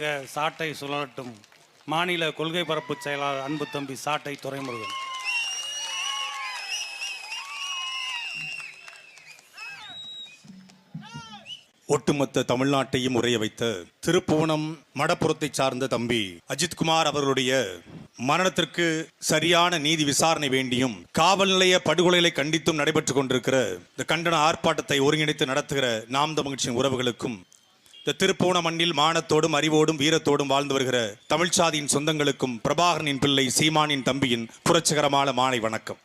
சாட்டை சுழலட்டும். மாநில கொள்கை பரப்பு செயலாளர் அன்பு தம்பி சாட்டை துரைமுருகன். ஒட்டுமொத்த தமிழ்நாட்டையும் உரைய வைத்த திருப்புவனம் மடப்புறத்தை சார்ந்த தம்பி அஜித்குமார் அவர்களுடைய மரணத்திற்கு சரியான நீதி விசாரணை வேண்டியும் காவல் நிலைய படுகொலைகளை கண்டித்தும் நடைபெற்றுக் கொண்டிருக்கிற இந்த கண்டன ஆர்ப்பாட்டத்தை ஒருங்கிணைத்து நடத்துகிற நாம் தமிழ் கட்சியின் உறவுகளுக்கும், இந்த திருப்புவன மண்ணில் மானத்தோடும் அறிவோடும் வீரத்தோடும் வாழ்ந்து வருகிற தமிழ்ச்சாதியின் சொந்தங்களுக்கும், பிரபாகரனின் பிள்ளை சீமானின் தம்பியின் புரட்சிகரமான மாலை வணக்கம்.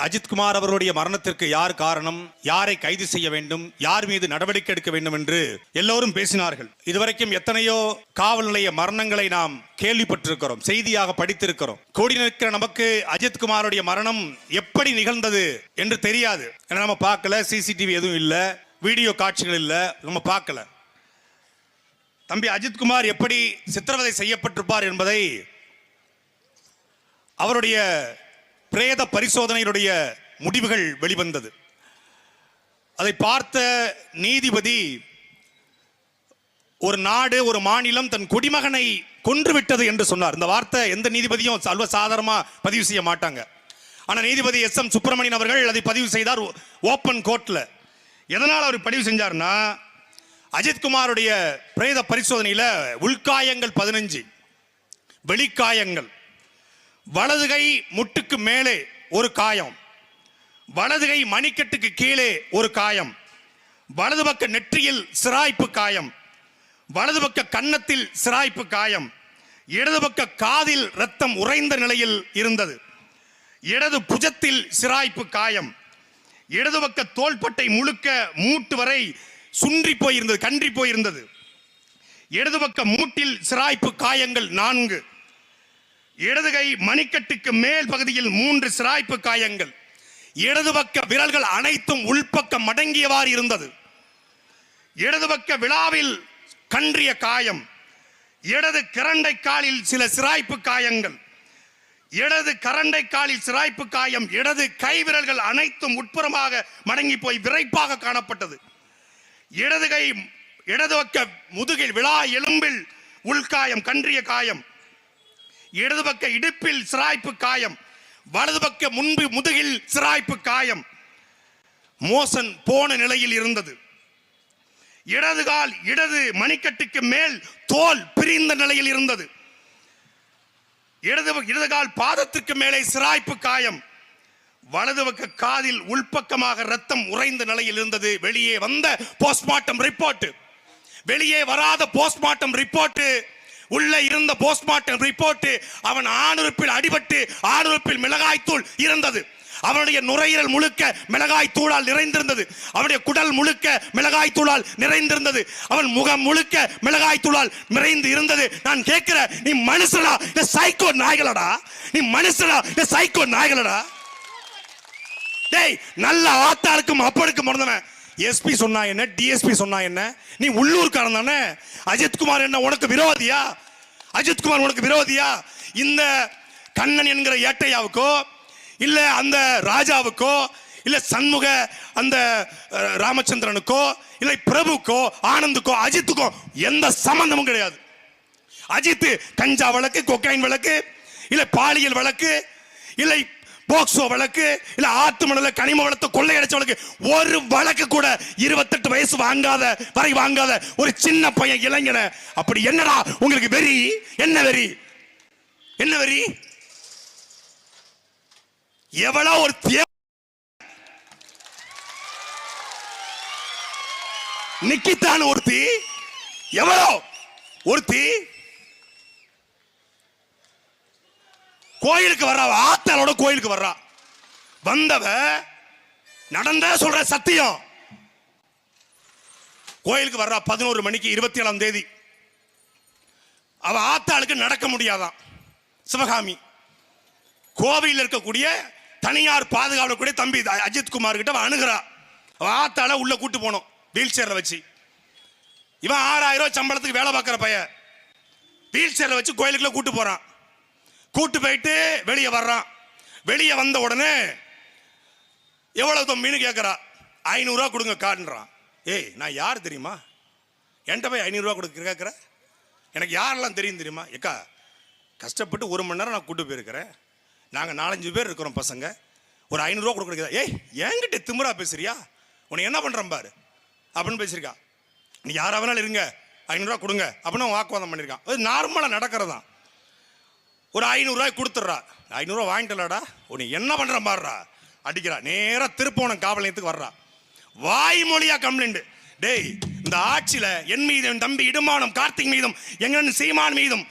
அஜித்குமார் அவர்களுடைய மரணத்திற்கு யார் காரணம், யாரை கைது செய்ய வேண்டும், யார் மீது நடவடிக்கை எடுக்க வேண்டும் என்று எல்லோரும் பேசினார்கள். இதுவரைக்கும் எத்தனையோ காவல் நிலைய மரணங்களை நாம் கேள்விப்பட்டிருக்கிறோம், செய்தியாக படித்திருக்கிறோம். கூடி நிற்கிற நமக்கு அஜித்குமாருடைய மரணம் எப்படி நிகழ்ந்தது என்று தெரியாது. நம்ம பார்க்கல, சிசிடிவி எதுவும் இல்லை, வீடியோ காட்சிகள் இல்லை, நம்ம பார்க்கல. தம்பி அஜித்குமார் எப்படி சித்திரவதை செய்யப்பட்டிருப்பார் என்பதை அவருடைய பிரேத பரிசோதனையுடைய முடிவுகள் வெளிவந்தது. அதை பார்த்த நீதிபதி, ஒரு நாடு, ஒரு மாநிலம் தன் குடிமகனை கொன்றுவிட்டது என்று சொன்னார். இந்த வார்த்தை எந்த நீதிபதியும் சர்வசாதாரணமா பதிவு செய்ய மாட்டாங்க. ஆனால் நீதிபதி எஸ்.எம். சுப்பிரமணியன் அவர்கள் அதை பதிவு செய்தார் ஓப்பன் கோர்ட்ல. எதனால் அவர் பதிவு செஞ்சார்னா, அஜித்குமாருடைய பிரேத பரிசோதனையில் உள்காயங்கள் 15, வெளிக்காயங்கள், வலதுகை முட்டுக்கு மேலே ஒரு காயம், வலதுகை மணிக்கட்டுக்கு கீழே ஒரு காயம், வலது பக்க நெற்றியில் சிராய்ப்பு காயம், வலது பக்க கன்னத்தில் சிராய்ப்பு காயம், இடது பக்க காதில் இரத்தம் உறைந்த நிலையில் இருந்தது, இடது புஜத்தில் சிராய்ப்பு காயம், இடது பக்க தோள்பட்டை முழுக்க மூட்டு வரை சுன்றி போயிருந்தது, கன்றி போயிருந்தது, இடது பக்க மூட்டில் சிராய்ப்பு காயங்கள் 4, இடது கை மணிக்கட்டுக்கு மேல் பகுதியில் 3 சிராய்ப்பு காயங்கள், இடது பக்க விரல்கள் அனைத்தும் உள்பக்கம் மடங்கியவாறு இருந்தது, இடது பக்க விழாவில் கன்றிய காயம், இடது கரண்டை காலில் சில சிராய்ப்பு காயங்கள், இடது கரண்டை காலில் சிராய்ப்பு காயம், இடது கை விரல்கள் அனைத்தும் உட்புறமாக மடங்கி போய் விரைப்பாக காணப்பட்டது, இடது பக்க முதுகில் விழா எலும்பில் உள்காயம், கன்றிய காயம், இடது பக்க இடுப்பில் சிராய்ப்பு காயம், வலது பக்க முதுகில் சிராய்ப்பு காயம், மோசன் போன நிலையில் இருந்தது, இடது கால் இடது மணிக்கட்டுக்கு மேல் தோல் பிரிந்த நிலையில் இருந்தது, இடது கால் பாதத்திற்கு மேலே சிராய்ப்பு காயம், வலது பக்க காதில் உள்பக்கமாக ரத்தம் உறைந்த நிலையில் இருந்தது. வெளியே வந்த போஸ்ட்மார்ட்டம் ரிப்போர்ட், வெளியே வராத போஸ்ட்மார்ட்டம் ரிப்போர்ட், உள்ள இருந்த போஸ்ட்மார்ட்டம் ரிப்போர்ட், அவன் ஆணுறுப்பில் அடிபட்டு ஆணுறுப்பில் மிளகாய்த்தூள் இருந்தது, அவனுடைய நுரையீரல் முழுக்க மிளகாய் தூளால் நிறைந்திருந்தது, அவனுடைய குடல் முழுக்க மிளகாய் தூளால் நிறைந்திருந்தது, அவன் முகம் முழுக்க மிளகாய் தூளால் நிறைந்து இருந்தது. நான் கேட்கிற, நீ மனுஷனா இல்ல சைக்கோ நாய்களடா? நீ மனுஷனா இல்ல சைக்கோ நாய்களடா? டேய், நல்ல ஆத்தாளுக்கும் அப்பனுக்கும் மறந்தவன் எஸ்பி சொன்னா என்ன, டிஎஸ்பி சொன்னா என்ன? நீ உள்ளூர்காரன் தானே. அஜித்குமார் என்ன உனக்கு விரோதியா? அஜித்குமார் உனக்கு விரோதியா? இந்த கண்ணன் என்கிற ஏட்டையாவுக்கோ, இல்ல அந்த ராஜாவுக்கோ, இல்ல சண்முக அந்த ராமச்சந்திரனுக்கோ, இல்ல பிரபுக்கோ, ஆனந்துக்கோ, அஜித்துக்கோ எந்த சம்பந்தமும் கிடையாது. அஜித் கஞ்சா வழக்கு, கொக்கைன் வழக்கு, இல்ல பாலியல் வழக்கு, இல்லை போக்சோ வழக்கு, இல்ல ஆத்து மணல கனிம வளத்தை கொள்ளையடிச்ச வழக்கு, ஒரு வழக்கு கூட 28 வயசு வரை வாங்காத ஒரு சின்ன பையன் இளைஞன. அப்படி என்னடா உங்களுக்கு வெறி? என்ன வெறி? என்ன வெறி? எவ்வளவு ஒரு நிக்கித்தான் ஒருத்தி, எவ்வளோ ஒருத்தி கோயிலுக்கு வர்றா, ஆத்தாளோட கோயிலுக்கு வர்றா, வந்தவ நடந்த சொல்ற சத்தியம், கோயிலுக்கு வர்றா 11 மணிக்கு 27ஆம் தேதி. அவ ஆத்தாளுக்கு நடக்க முடியாதான், சிவகாமி கோவையில் இருக்கக்கூடிய தனியார் பாதுகாவலக்கூடிய தம்பி அஜித்குமார் கிட்ட அணுகிறா. அவ ஆத்தாள உள்ள கூட்டு போனோம் வீல் சேர்ல வச்சு. இவன் 6000 ரூபாய் சம்பளத்துக்கு வேலை பார்க்கிற பையன் வீல் சேர்ல வச்சு கோயிலுக்குள்ள கூட்டு போறான். கூட்டு போயிட்டு வெளியே வர்றான். வெளியே வந்த உடனே எவ்வளவு மீன் கேட்கறா? 500 ரூபா கொடுங்க காட்டுறான். ஏய், நான் யார் தெரியுமா? என்கிட்ட போய் 500 ரூபா கொடுக்க கேட்குற? எனக்கு யாரெல்லாம் தெரியும் தெரியுமா? ஏக்கா கஷ்டப்பட்டு 1 மணி நேரம் நான் கூட்டு போயிருக்கிறேன். நாங்கள் 4-5 பேர் இருக்கிறோம் பசங்க. ஒரு 500 ரூபா கொடுக்குறதா? ஏய் என்கிட்ட திமிரா பேசுறியா? உன்னை என்ன பண்ணுறேன் பாரு அப்படின்னு பேசியிருக்கா. நீ யாரா வேணாலும் இருங்க, 500 ரூபா கொடுங்க அப்படின்னு வாக்குவாதம் பண்ணியிருக்கான். அது நார்மலாக நடக்கிறதான். ஒரு 500 ரூபாய் கொடுத்துட்றா. 500 ரூபா வாங்கிட்டலாடா, உன்னை என்ன பண்ணுற பாடுறா அடிக்கிறா. நேராக திருப்போணம் காவல் நிலையத்துக்கு வர்றா. வாய்மொழியா கம்ப்ளைண்ட். டேய் இந்த ஆட்சியில் என் மீதும் என் தம்பி இடுமானம் கார்த்திக் மீதும் எங்க சீமான் மீதும்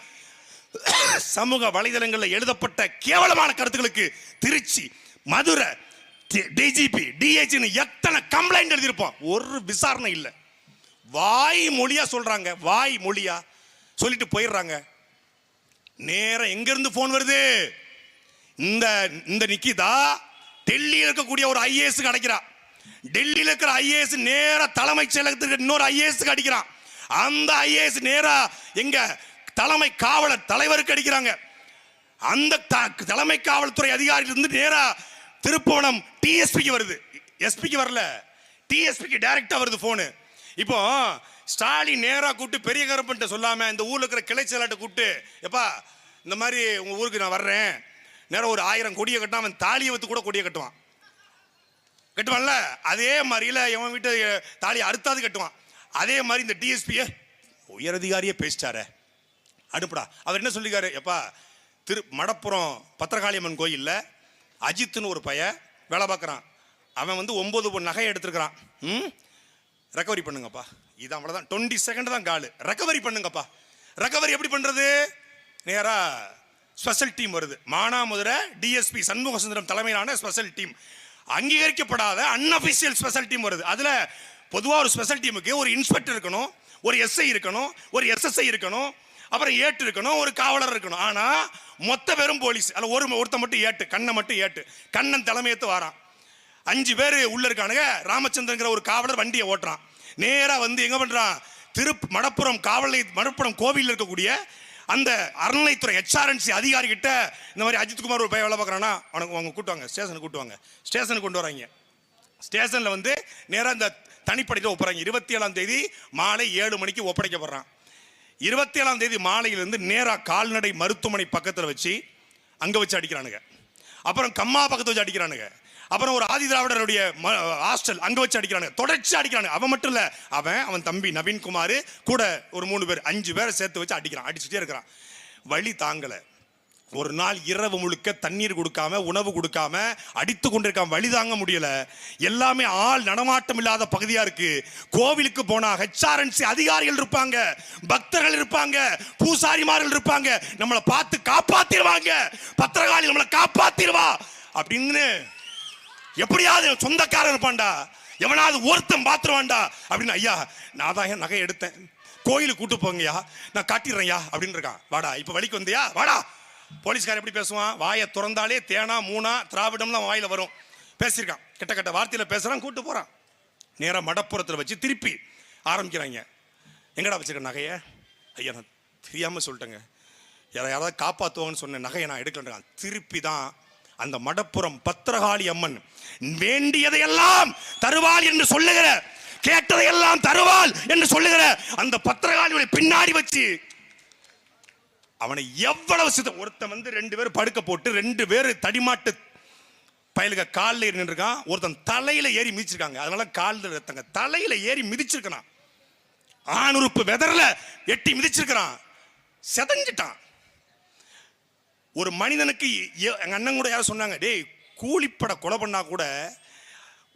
சமூக வலைதளங்களில் எழுதப்பட்ட கேவலமான கருத்துக்களுக்கு திருச்சி, மதுரை, டிஜிபி, டிஐஜின்னு எத்தனை கம்ப்ளைண்ட் எழுதியிருப்போம். ஒரு விசாரணை இல்லை. வாய் மொழியா சொல்றாங்க, வாய் மொழியா சொல்லிட்டு போயிடுறாங்க. நேரம் எங்க இருந்து போன் வருது? இந்த நிக்கிதா டெல்லியில் இருக்கக்கூடிய ஒரு ஐஏஎஸ் அடைக்கிறா. டெல்லியில் இருக்கிற ஐஏஎஸ் நேர தலைமைச் செயலகத்துக்கு இன்னொரு ஐஏஎஸ் அடிக்கிறான். அந்த ஐஏஎஸ் நேரா எங்க தலைமை காவலர் தலைவருக்கு அடிக்கிறாங்க. அந்த தலைமை காவல்துறை அதிகாரியிலிருந்து நேரா திருப்போணம் டிஎஸ்பிக்கு வருது. எஸ்பிக்கு வரல, டிஎஸ்பிக்கு டைரக்டா வருது போனு. இப்போ ஸ்டாலின் நேரா கூப்பிட்டு பெரிய கருப்பன்ட்ட சொல்லாம இந்த ஊர்ல இருக்கிற கிளை செயலாட்ட கூப்பிட்டு, எப்பா இந்த மாதிரி உங்க ஊருக்கு நான் வர்றேன், நேரம் ஒரு 1000 கொடியை கட்டினா அவன் தாலியை வைத்து கூட கொடியை கட்டுவான்ல. அதே மாதிரில எவன் வீட்டு தாலியை அறுத்தாது கட்டுவான். அதே மாதிரி இந்த டிஎஸ்பிய உயரதிகாரியே பேசிட்டார அனுப்புடா. அவர் என்ன சொல்லிக்காரு? எப்பா மடப்புறம் பத்திரகாளியம்மன் கோயில்ல அஜித்னு ஒரு பையன் வேலை பார்க்குறான். அவன் வந்து 9 நகையை எடுத்துருக்கிறான். ரெக்கவரி பண்ணுங்கப்பா. இது அவ்வளோதான், 20 செகண்ட் தான் காலு. ரெக்கவரி பண்ணுங்கப்பா. ரெக்கவரி எப்படி பண்றது? நேரா ஸ்பெஷல் டீம் வருது. மானாமதுரை டிஎஸ்பி சண்முக சுந்தரம் தலைமையிலான ஸ்பெஷல் டீம், அங்கீகரிக்கப்படாத அன்அபிஷியல் ஸ்பெஷல் டீம் வருது. அதுல பொதுவாக ஒரு ஸ்பெஷல் டீமுக்கு ஒரு இன்ஸ்பெக்டர் இருக்கணும், ஒரு எஸ்ஐ இருக்கணும், ஒரு எஸ்எஸ்ஐ இருக்கணும், அப்புறம் ஏட்டு இருக்கணும், ஒரு காவலர் இருக்கணும். ஆனா மொத்த பேரும் போலீஸ். அதில் ஒருத்த மட்டும் ஏட்டு, கண்ணை மட்டும் ஏட்டு. கண்ணன் தலைமையத்து வாரான். 5 பேர் உள்ள இருக்கானுங்க. ராமச்சந்திரங்கிற ஒரு காவலர் வண்டியை ஓட்டுறான். நேரா வந்து எங்க பண்றான்? மடப்புறம் மடப்புறம் கோவில் இருக்கக்கூடிய அந்த அறநிலைத்துறை HRNC அதிகாரி கிட்ட இந்த மாதிரி அஜித்குமார் ஒரு பையன் வேலை பார்க்குறான்னா அவங்க கூட்டுவாங்க, ஸ்டேஷனுக்கு கூட்டுவாங்க. ஸ்டேஷனுக்கு கொண்டு வராங்க. ஸ்டேஷன்ல வந்து நேராக இந்த தனிப்படையில் ஒப்புறாங்க. 27ஆம் தேதி மாலை 7 மணிக்கு ஒப்படைக்கப்படுறான். 27ஆம் தேதி மாலையிலிருந்து நேரா கால்நடை மருத்துவமனை பக்கத்தில் வச்சு அங்க வச்சு அடிக்கிறானுங்க. அப்புறம் கம்மா பக்கத்தை வச்சு அடிக்கிறானுங்க. அப்புறம் ஒரு ஆதி திராவிடருடைய ஹாஸ்டல் அங்க வச்சு அடிக்கிறானுங்க. தொடர்ச்சி அடிக்கிறானுங்க. அவன் மட்டும் இல்ல, அவன் தம்பி நவீன்குமார் கூட ஒரு 3 பேர் 5 பேரை சேர்த்து வச்சு அடிக்கிறான். அடிச்சுட்டே இருக்கிறான். வழி தாங்கல. ஒரு நாள் இரவு முழுக்க தண்ணீர் கொடுக்காம உணவு கொடுக்காம அடித்து கொண்டிருக்காம. வழி தாங்க முடியல. எல்லாமே ஆள் நடமாட்டம் இல்லாத பகுதியா இருக்கு. கோவிலுக்கு போனா HRNC அதிகாரிகள் இருப்பாங்க, பக்தர்கள் இருப்பாங்க, பூசாரிமார்கள் இருப்பாங்க. நம்மளை பார்த்து காப்பாத்திடுவாங்க. பத்திரகாளி நம்மளை காப்பாத்திடுவா அப்படின்னு எப்படியாவது சொந்தக்காரன் இருப்பான்டா, எவனாவது ஒருத்தன் பாத்துருவான்டா அப்படின்னு. ஐயா நான் தான் நகை எடுத்தேன், கோயிலுக்கு கூட்டு போங்கயா, நான் காட்டிடுறேன்யா அப்படின்னு இருக்கான். வாடா இப்ப வழிக்கு வந்தியா வாடா. போலீஸ்காரன் எப்படி பேசுவான்? வாயை திறந்தாலே தேனா மூணா திராவிடம்லாம் வாயில வரும். பேசியிருக்கான், கிட்ட கட்ட வார்த்தையில பேசுறான். கூட்டு போறான். நேரா மடப்புறத்துல வச்சு திருப்பி ஆரம்பிக்கிறாங்க. எங்கடா வச்சிருக்க நகைய? ஐயா நான் தெரியாம சொல்லிட்டேங்க, யாராவது காப்பாத்துவாங்கன்னு சொன்ன நகையை நான் எடுக்கலன்றான். திருப்பி தான் அந்த மடப்புறம் பத்திரகாளி அம்மன் வேண்டியதையெல்லாம் தருவாள் என்று சொல்லுகிற, கேட்டதையெல்லாம் தருவாள் என்று சொல்லுகிற அந்த பத்திரகாளியுடைய பின்னாடி வச்சு அவனை எவ்வளவு ஒருத்தன் வந்து 2 பேர் படுக்க போட்டு 2 பேர் தடிமாட்டு பயலுக காலில் ஏறி நின்றுருக்கான். ஒருத்தன் தலையில ஏறி மிதிச்சிருக்காங்க. அதனால காலில் ரத்தங்க. தலையில ஏறி மிதிச்சிருக்கான். ஆணுறுப்பு வெதர்ல எட்டி மிதிச்சிருக்கிறான். செதஞ்சிட்டான். ஒரு மனிதனுக்கு எங்க அண்ணன் கூட யாரும் சொன்னாங்க, டேய் கூலிப்பட கொலை பண்ணா கூட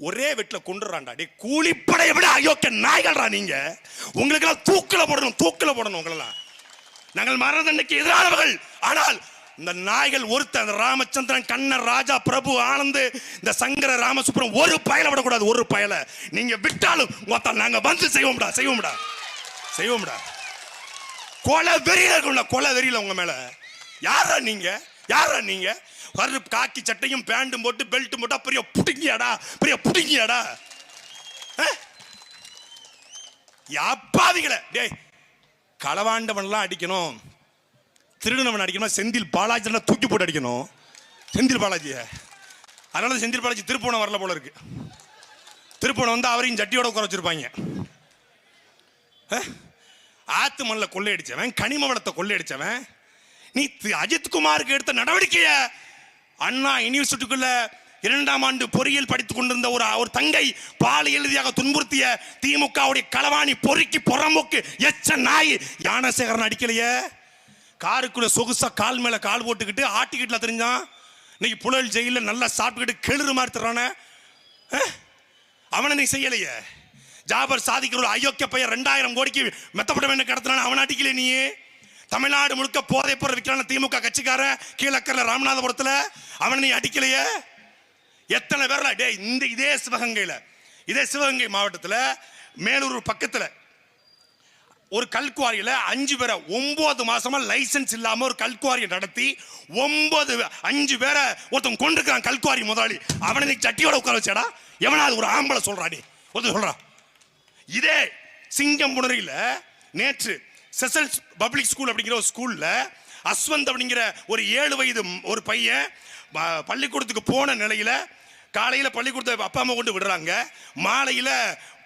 ஒரே வெட்டில கொண்டுறான்டா. டே கூலிப்படை விட அயோக்கிய நாய்கள்ரா நீங்க. உங்களுக்கு எல்லாம் தூக்கில போடணும் உங்களெல்லாம். நாங்கள் மரண தண்டனைக்கு எதிரானவர்கள். ஆனால் இந்த நாய்கள் ஒருத்தன் ராமச்சந்திரன், கண்ணன், ராஜா, பிரபு, ஆனந்த், இந்த சங்கர, ராமசுப்ரம் ஒரு பயலை விடக்கூடாது. ஒரு பயலை நீங்க விட்டாலும் நாங்க வந்து செய்வோம்டா. கொலை வெறியில இருக்கும்ல, கொலை வெறியில உங்க மேல. யாரா நீங்க கருப்பு காக்கி சட்டையும் பேண்டும் போட்டு பெல்ட் போட்டா பெரிய புடுங்கியாடா அப்பாவிகளை. டேய் களவாண்டவன்லாம் அடிக்கணும், திருடனவன் அடிக்கணும், செந்தில் பாலாஜி தூக்கி போட்டு அடிக்கணும். செந்தில் பாலாஜிய அதனால செந்தில் பாலாஜி திருப்போணம் வரல போல இருக்கு. திருப்போணம் வந்து அவரையும் ஜட்டியோட உட்கார வச்சிருப்பாங்க. ஆத்து மண்ல கொள்ளையடிச்சவன், கனிம வளத்தை கொள்ளையடிச்சவன். நீ அஜித்குமாருக்கு எடுத்த நடவடிக்கைய அண்ணா யூனிவர்சிட்டிக்குள்ள 2ஆம் ஆண்டு பொறியியல் படித்துக் கொண்டிருந்த ஒரு தங்கை பாலியல் ரீதியாக துன்புறுத்திய திமுகவுடைய களவாணி பொறுக்கி புறம்போக்கு எச்ச நாய் ஞானசேகரன் அடிக்கலையே. காருக்குள்ள சொகுசா கால் மேல கால் போட்டுக்கிட்டு ஆட்டிக்கிட்டுல தெரிஞ்சான். இன்னைக்கு புழல் ஜெயில நல்லா சாப்பிட்டுக்கிட்டு கெளுறு மாதிரி தர்றானே, அவனை நீ செய்யலையே. ஜாபர் சாதிக்கிற ஒரு அயோக்கிய பையன் 2000 கோடிக்கு மெத்தப்பட்ட வேண்டிய கடத்தினான அவனை அடிக்கல. நீ தமிழ்நாடு முழுக்க போதை பொருள் விற்கிறான திமுக கட்சிக்காரன் கீழக்கரையில ராமநாதபுரத்துல அவனை நீ அடிக்கலையே. எத்தனை பேர்ல டே இந்த இதே சிவகங்கை மாவட்டத்தில் மேலூர் பக்கத்துல ஒரு கல்குவாரியில 5 பேரை 9 மாசமா லைசன்ஸ் இல்லாம ஒரு கல்குவாரியை நடத்தி 5 பேரை ஒருத்தன் கொண்டிருக்கான் கல்குவாரி முதலாளி. அவனை நீ சட்டியோட உட்கார வச்சடா. எவனாவது ஒரு ஆம்பளை சொல்றா? நீ ஒருத்தன் சொல்றா. இதே சிங்கம்புணரியில நேற்று செசல்ஸ் பப்ளிக் ஸ்கூல் அப்படிங்கிற ஒரு ஸ்கூல்ல அஸ்வந்த் அப்படிங்கிற ஒரு 7 வயது ஒரு பையன் பள்ளிக்கூடத்துக்கு போன நிலையில காலையில பள்ளிக்கூடத்தை அப்பா அம்மா கொண்டு விடுறாங்க, மாலையில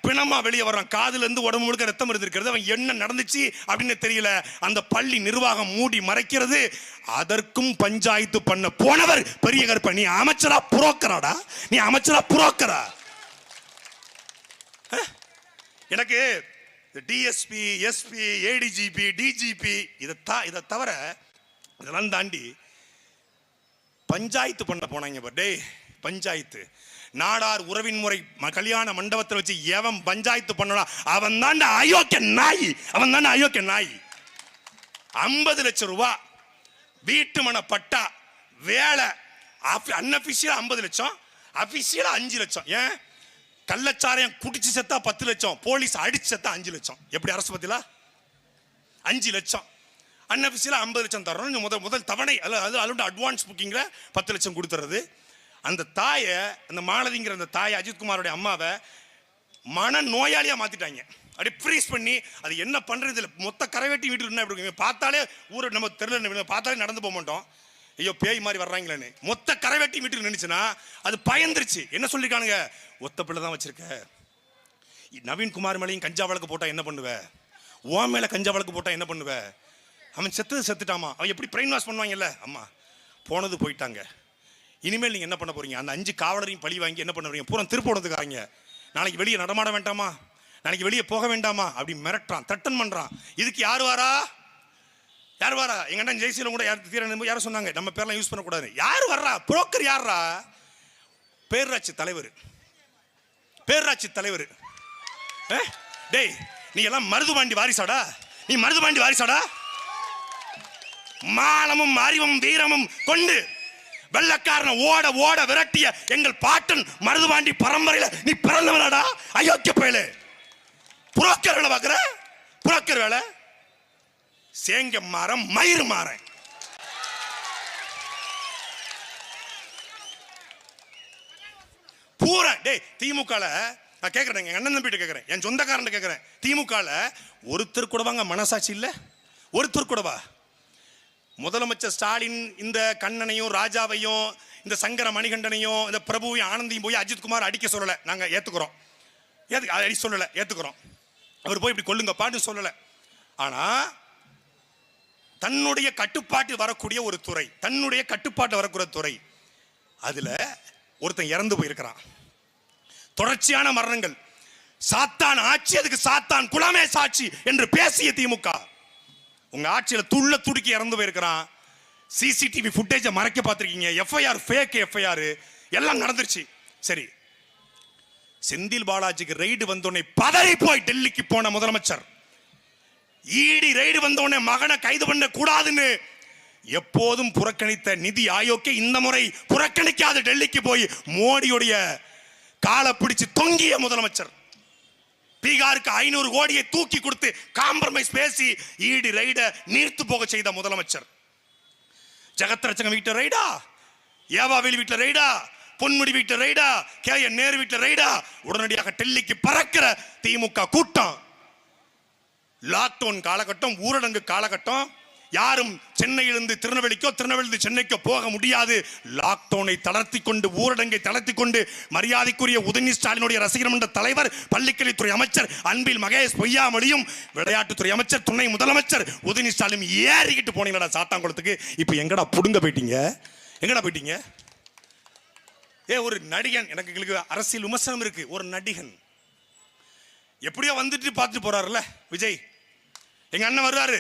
பிணமா வெளியே வர்றான். காதுல இருந்து உடம்பு முழுக்க ரத்தம் இருந்திருக்கிறது. அவன் என்ன நடந்துச்சு அப்படின்னு தெரியல. அந்த பள்ளி நிர்வாகம் மூடி மறைக்கிறது. அதற்கும் பஞ்சாயத்து பண்ண போனவர் பெரிய கருப்ப. நீ அமைச்சரா புரோக்கராடா? நீ அமைச்சரா புரோக்கரா? எனக்கு டிஎஸ்பி, எஸ்பி, ஏடிஜிபி, டிஜிபி இதை தவிர இதெல்லாம் தாண்டி பஞ்சாயத்து பண்ண போனாங்க. டேய் பஞ்சாயத்து நாடார் உறவின் முறை கல்யாண மண்டபத்தில் வச்சு எவன் பஞ்சாயத்து பண்ணா அவன் தான் அயோக்கிய நாய். அவன் தான் அயோக்கிய நாய். 50 லட்சம் ரூபாய் வீட்டு மன பட்டா வேலை அன்அபிஷியலா 50 லட்சம், அபிஷியலா 5 லட்சம். ஏன் கள்ளச்சாரையும் குடிச்சு செத்தா 10 லட்சம், போலீஸ் அடிச்சு செத்தா 5 லட்சம். எப்படி அரசு பத்தில 5 லட்சம் அன்அபிஷியலா 50 லட்சம் தர்றோம். முதல் தவணை அது அட்வான்ஸ் புக்கிங்ல 10 லட்சம் கொடுத்துறது. அந்த தாயை, அந்த மாலதிங்கிற அந்த தாயை, அஜித்குமாரோட அம்மாவை மன நோயாளியா மாத்திட்டாங்க. அப்படியே ஃப்ரீஸ் பண்ணி அது என்ன பண்றது இல்லை. மொத்த கரைவேட்டி வீட்டில் என்ன எப்படி பார்த்தாலே ஊரை நம்ம தெரியல, பார்த்தாலே நடந்து போக மாட்டோம். ஐயோ பேய் மாதிரி வர்றாங்களேன்னு மொத்த கரைவேட்டி வீட்டில் நினைச்சுன்னா அது பயந்துருச்சு. என்ன சொல்லிருக்கானுங்க? ஒத்த பிள்ளை தான் வச்சிருக்க. நவீன்குமார் மேலையும் கஞ்சா வழக்கு போட்டா என்ன பண்ணுவ? ஓ மேல கஞ்சா வழக்கு போட்டா என்ன பண்ணுவ? அவன் செத்துட்டாமா. அவன் எப்படி பிரெயின் வாஷ் பண்ணுவாங்கல்ல. அம்மா போனது போயிட்டாங்க. இனிமேல் நீங்க என்ன பண்ண போறீங்க? அந்த 5 காவலரையும் பழி வாங்கி என்ன பண்ண போறீங்க? பூரா திருப்போணத்துக்காரங்க. நாளைக்கு வெளியே நடமாட வேண்டாமா? நாளைக்கு வெளியே போக வேண்டாமா? அப்படி மிரட்டுறான், தட்டன் பண்றான். இதுக்கு யார் வாரா? எங்க அண்ணன் ஜெய்சீலம் கூட யாரும் சொன்னாங்க நம்ம பேர்லாம் யூஸ் பண்ணக்கூடாது. யார் வர்றா? புரோக்கர் யாரா? பேரூராட்சி தலைவர். டேய் நீ எல்லாம் மருதுபாண்டி வாரிசாடா? நீ மருதுபாண்டி வாரிசாடா? மானமும் அறிவும் வீரமும் கொண்டு வெள்ளக்காரனை ஓட ஓட விரட்டிய எங்கள் பாட்டன் மருதுபாண்டி பரம்பரையில நீ பிறந்தவனாடா? அயோக்கிய பயலே. புரோக்கர் வேலை பார்க்கிற? புரோக்கர் வேலை சேங்க மாறம் மயிறு மாறேன். பூரா டேய் திமுகல நான் கேட்கறேன், எங்க அண்ணன் தம்பிட்டு கேட்கறேன், என் சொந்தக்காரன் கேட்கறேன். திமுகல ஒருத்தர் கூட வாங்க மனசாட்சி இல்ல? ஒருத்தர் கூடவா? முதலமைச்சர் ஸ்டாலின் இந்த கண்ணனையும் ராஜாவையும் இந்த சங்கர மணிகண்டனையும் இந்த பிரபுவையும் ஆனந்தையும் போய் அஜித்குமார் அடிக்க சொல்லலை. நாங்கள் ஏற்றுக்கிறோம். அடி சொல்லலை, ஏற்றுக்கிறோம். அவர் போய் இப்படி கொல்லுங்கப்பான்னு சொல்லலை. ஆனால் தன்னுடைய கட்டுப்பாட்டு வரக்கூடிய ஒரு துறை, தன்னுடைய கட்டுப்பாட்டு வரக்கூடிய துறை, அதில் ஒருத்தன் இறந்து போயிருக்கிறான். தொடர்ச்சியான மரணங்கள். சாத்தான் ஆட்சி, அதுக்கு சாத்தான் குலமே சாட்சி என்று பேசிய திமுக உங்க ஆட்சியில் துள்ள துடுக்கி இறந்து போயிருக்கிறான். சிசிடிவி ஃபுட்டேஜை மறைக்க பார்த்துருக்கீங்க. எஃப்ஐஆர் ஃபேக் எஃப்ஐஆர் எல்லாம் நடந்துருச்சு. சரி, செந்தில் பாலாஜிக்கு ரைடு வந்தோடனே பதறி போய் டெல்லிக்கு போன முதலமைச்சர், ஈடி ரைடு வந்தோடனே மகனை கைது பண்ண கூடாதுன்னு எப்போதும் புறக்கணித்த நிதி ஆயோக்கை இந்த முறை புறக்கணிக்காத டெல்லிக்கு போய் மோடியுடைய காலை பிடிச்சு தொங்கிய முதலமைச்சர். பீகாருக்கு 500 கோடியை தூக்கி கொடுத்து காம்ப்ரமைஸ் பேசி ஈடி ரைட நீர்த்து போக செய்த முதலமைச்சர். ஜெகத் ரட்சகன் வீட்டு ரைடா, ஏவாவேலி வீட்டுல ரைடா, பொன்முடி வீட்டு ரைடா, KN நேரு வீட்டுல ரைடா, உடனடியாக டெல்லிக்கு பறக்கிற திமுக கூட்டம். லாக்டவுன் காலகட்டம், ஊரடங்கு காலகட்டம், யாரும் சென்னையிலிருந்து திருநெல்வேலிக்கோ திருநெல்வேலியிலிருந்து சென்னைக்கோ போக முடியாது. லாக்டவுனை தளர்த்தி கொண்டு ஊரடங்கை தளர்த்தி கொண்டு மரியாதைக்குரிய உதயநிதி ஸ்டாலினுடைய ரசிகர் மன்ற தலைவர், பள்ளிக்கல்வித்துறை அமைச்சர் அன்பில் மகேஷ் பொய்யாமொழியும், விளையாட்டுத்துறை அமைச்சர் துணை முதலமைச்சர் உதயநிதி ஸ்டாலின் ஏறிக்கிட்டு போனீங்களா சாத்தாங்குளத்துக்கு? இப்ப எங்கடா புடுங்க போயிட்டீங்க? எங்கடா போயிட்டீங்க? ஒரு நடிகன், எனக்கு எங்களுக்கு அரசியல் விமர்சனம் இருக்கு. ஒரு நடிகன் எப்படியோ வந்துட்டு பார்த்துட்டு போறாருல்ல விஜய், எங்க அண்ணன் வருவாரு,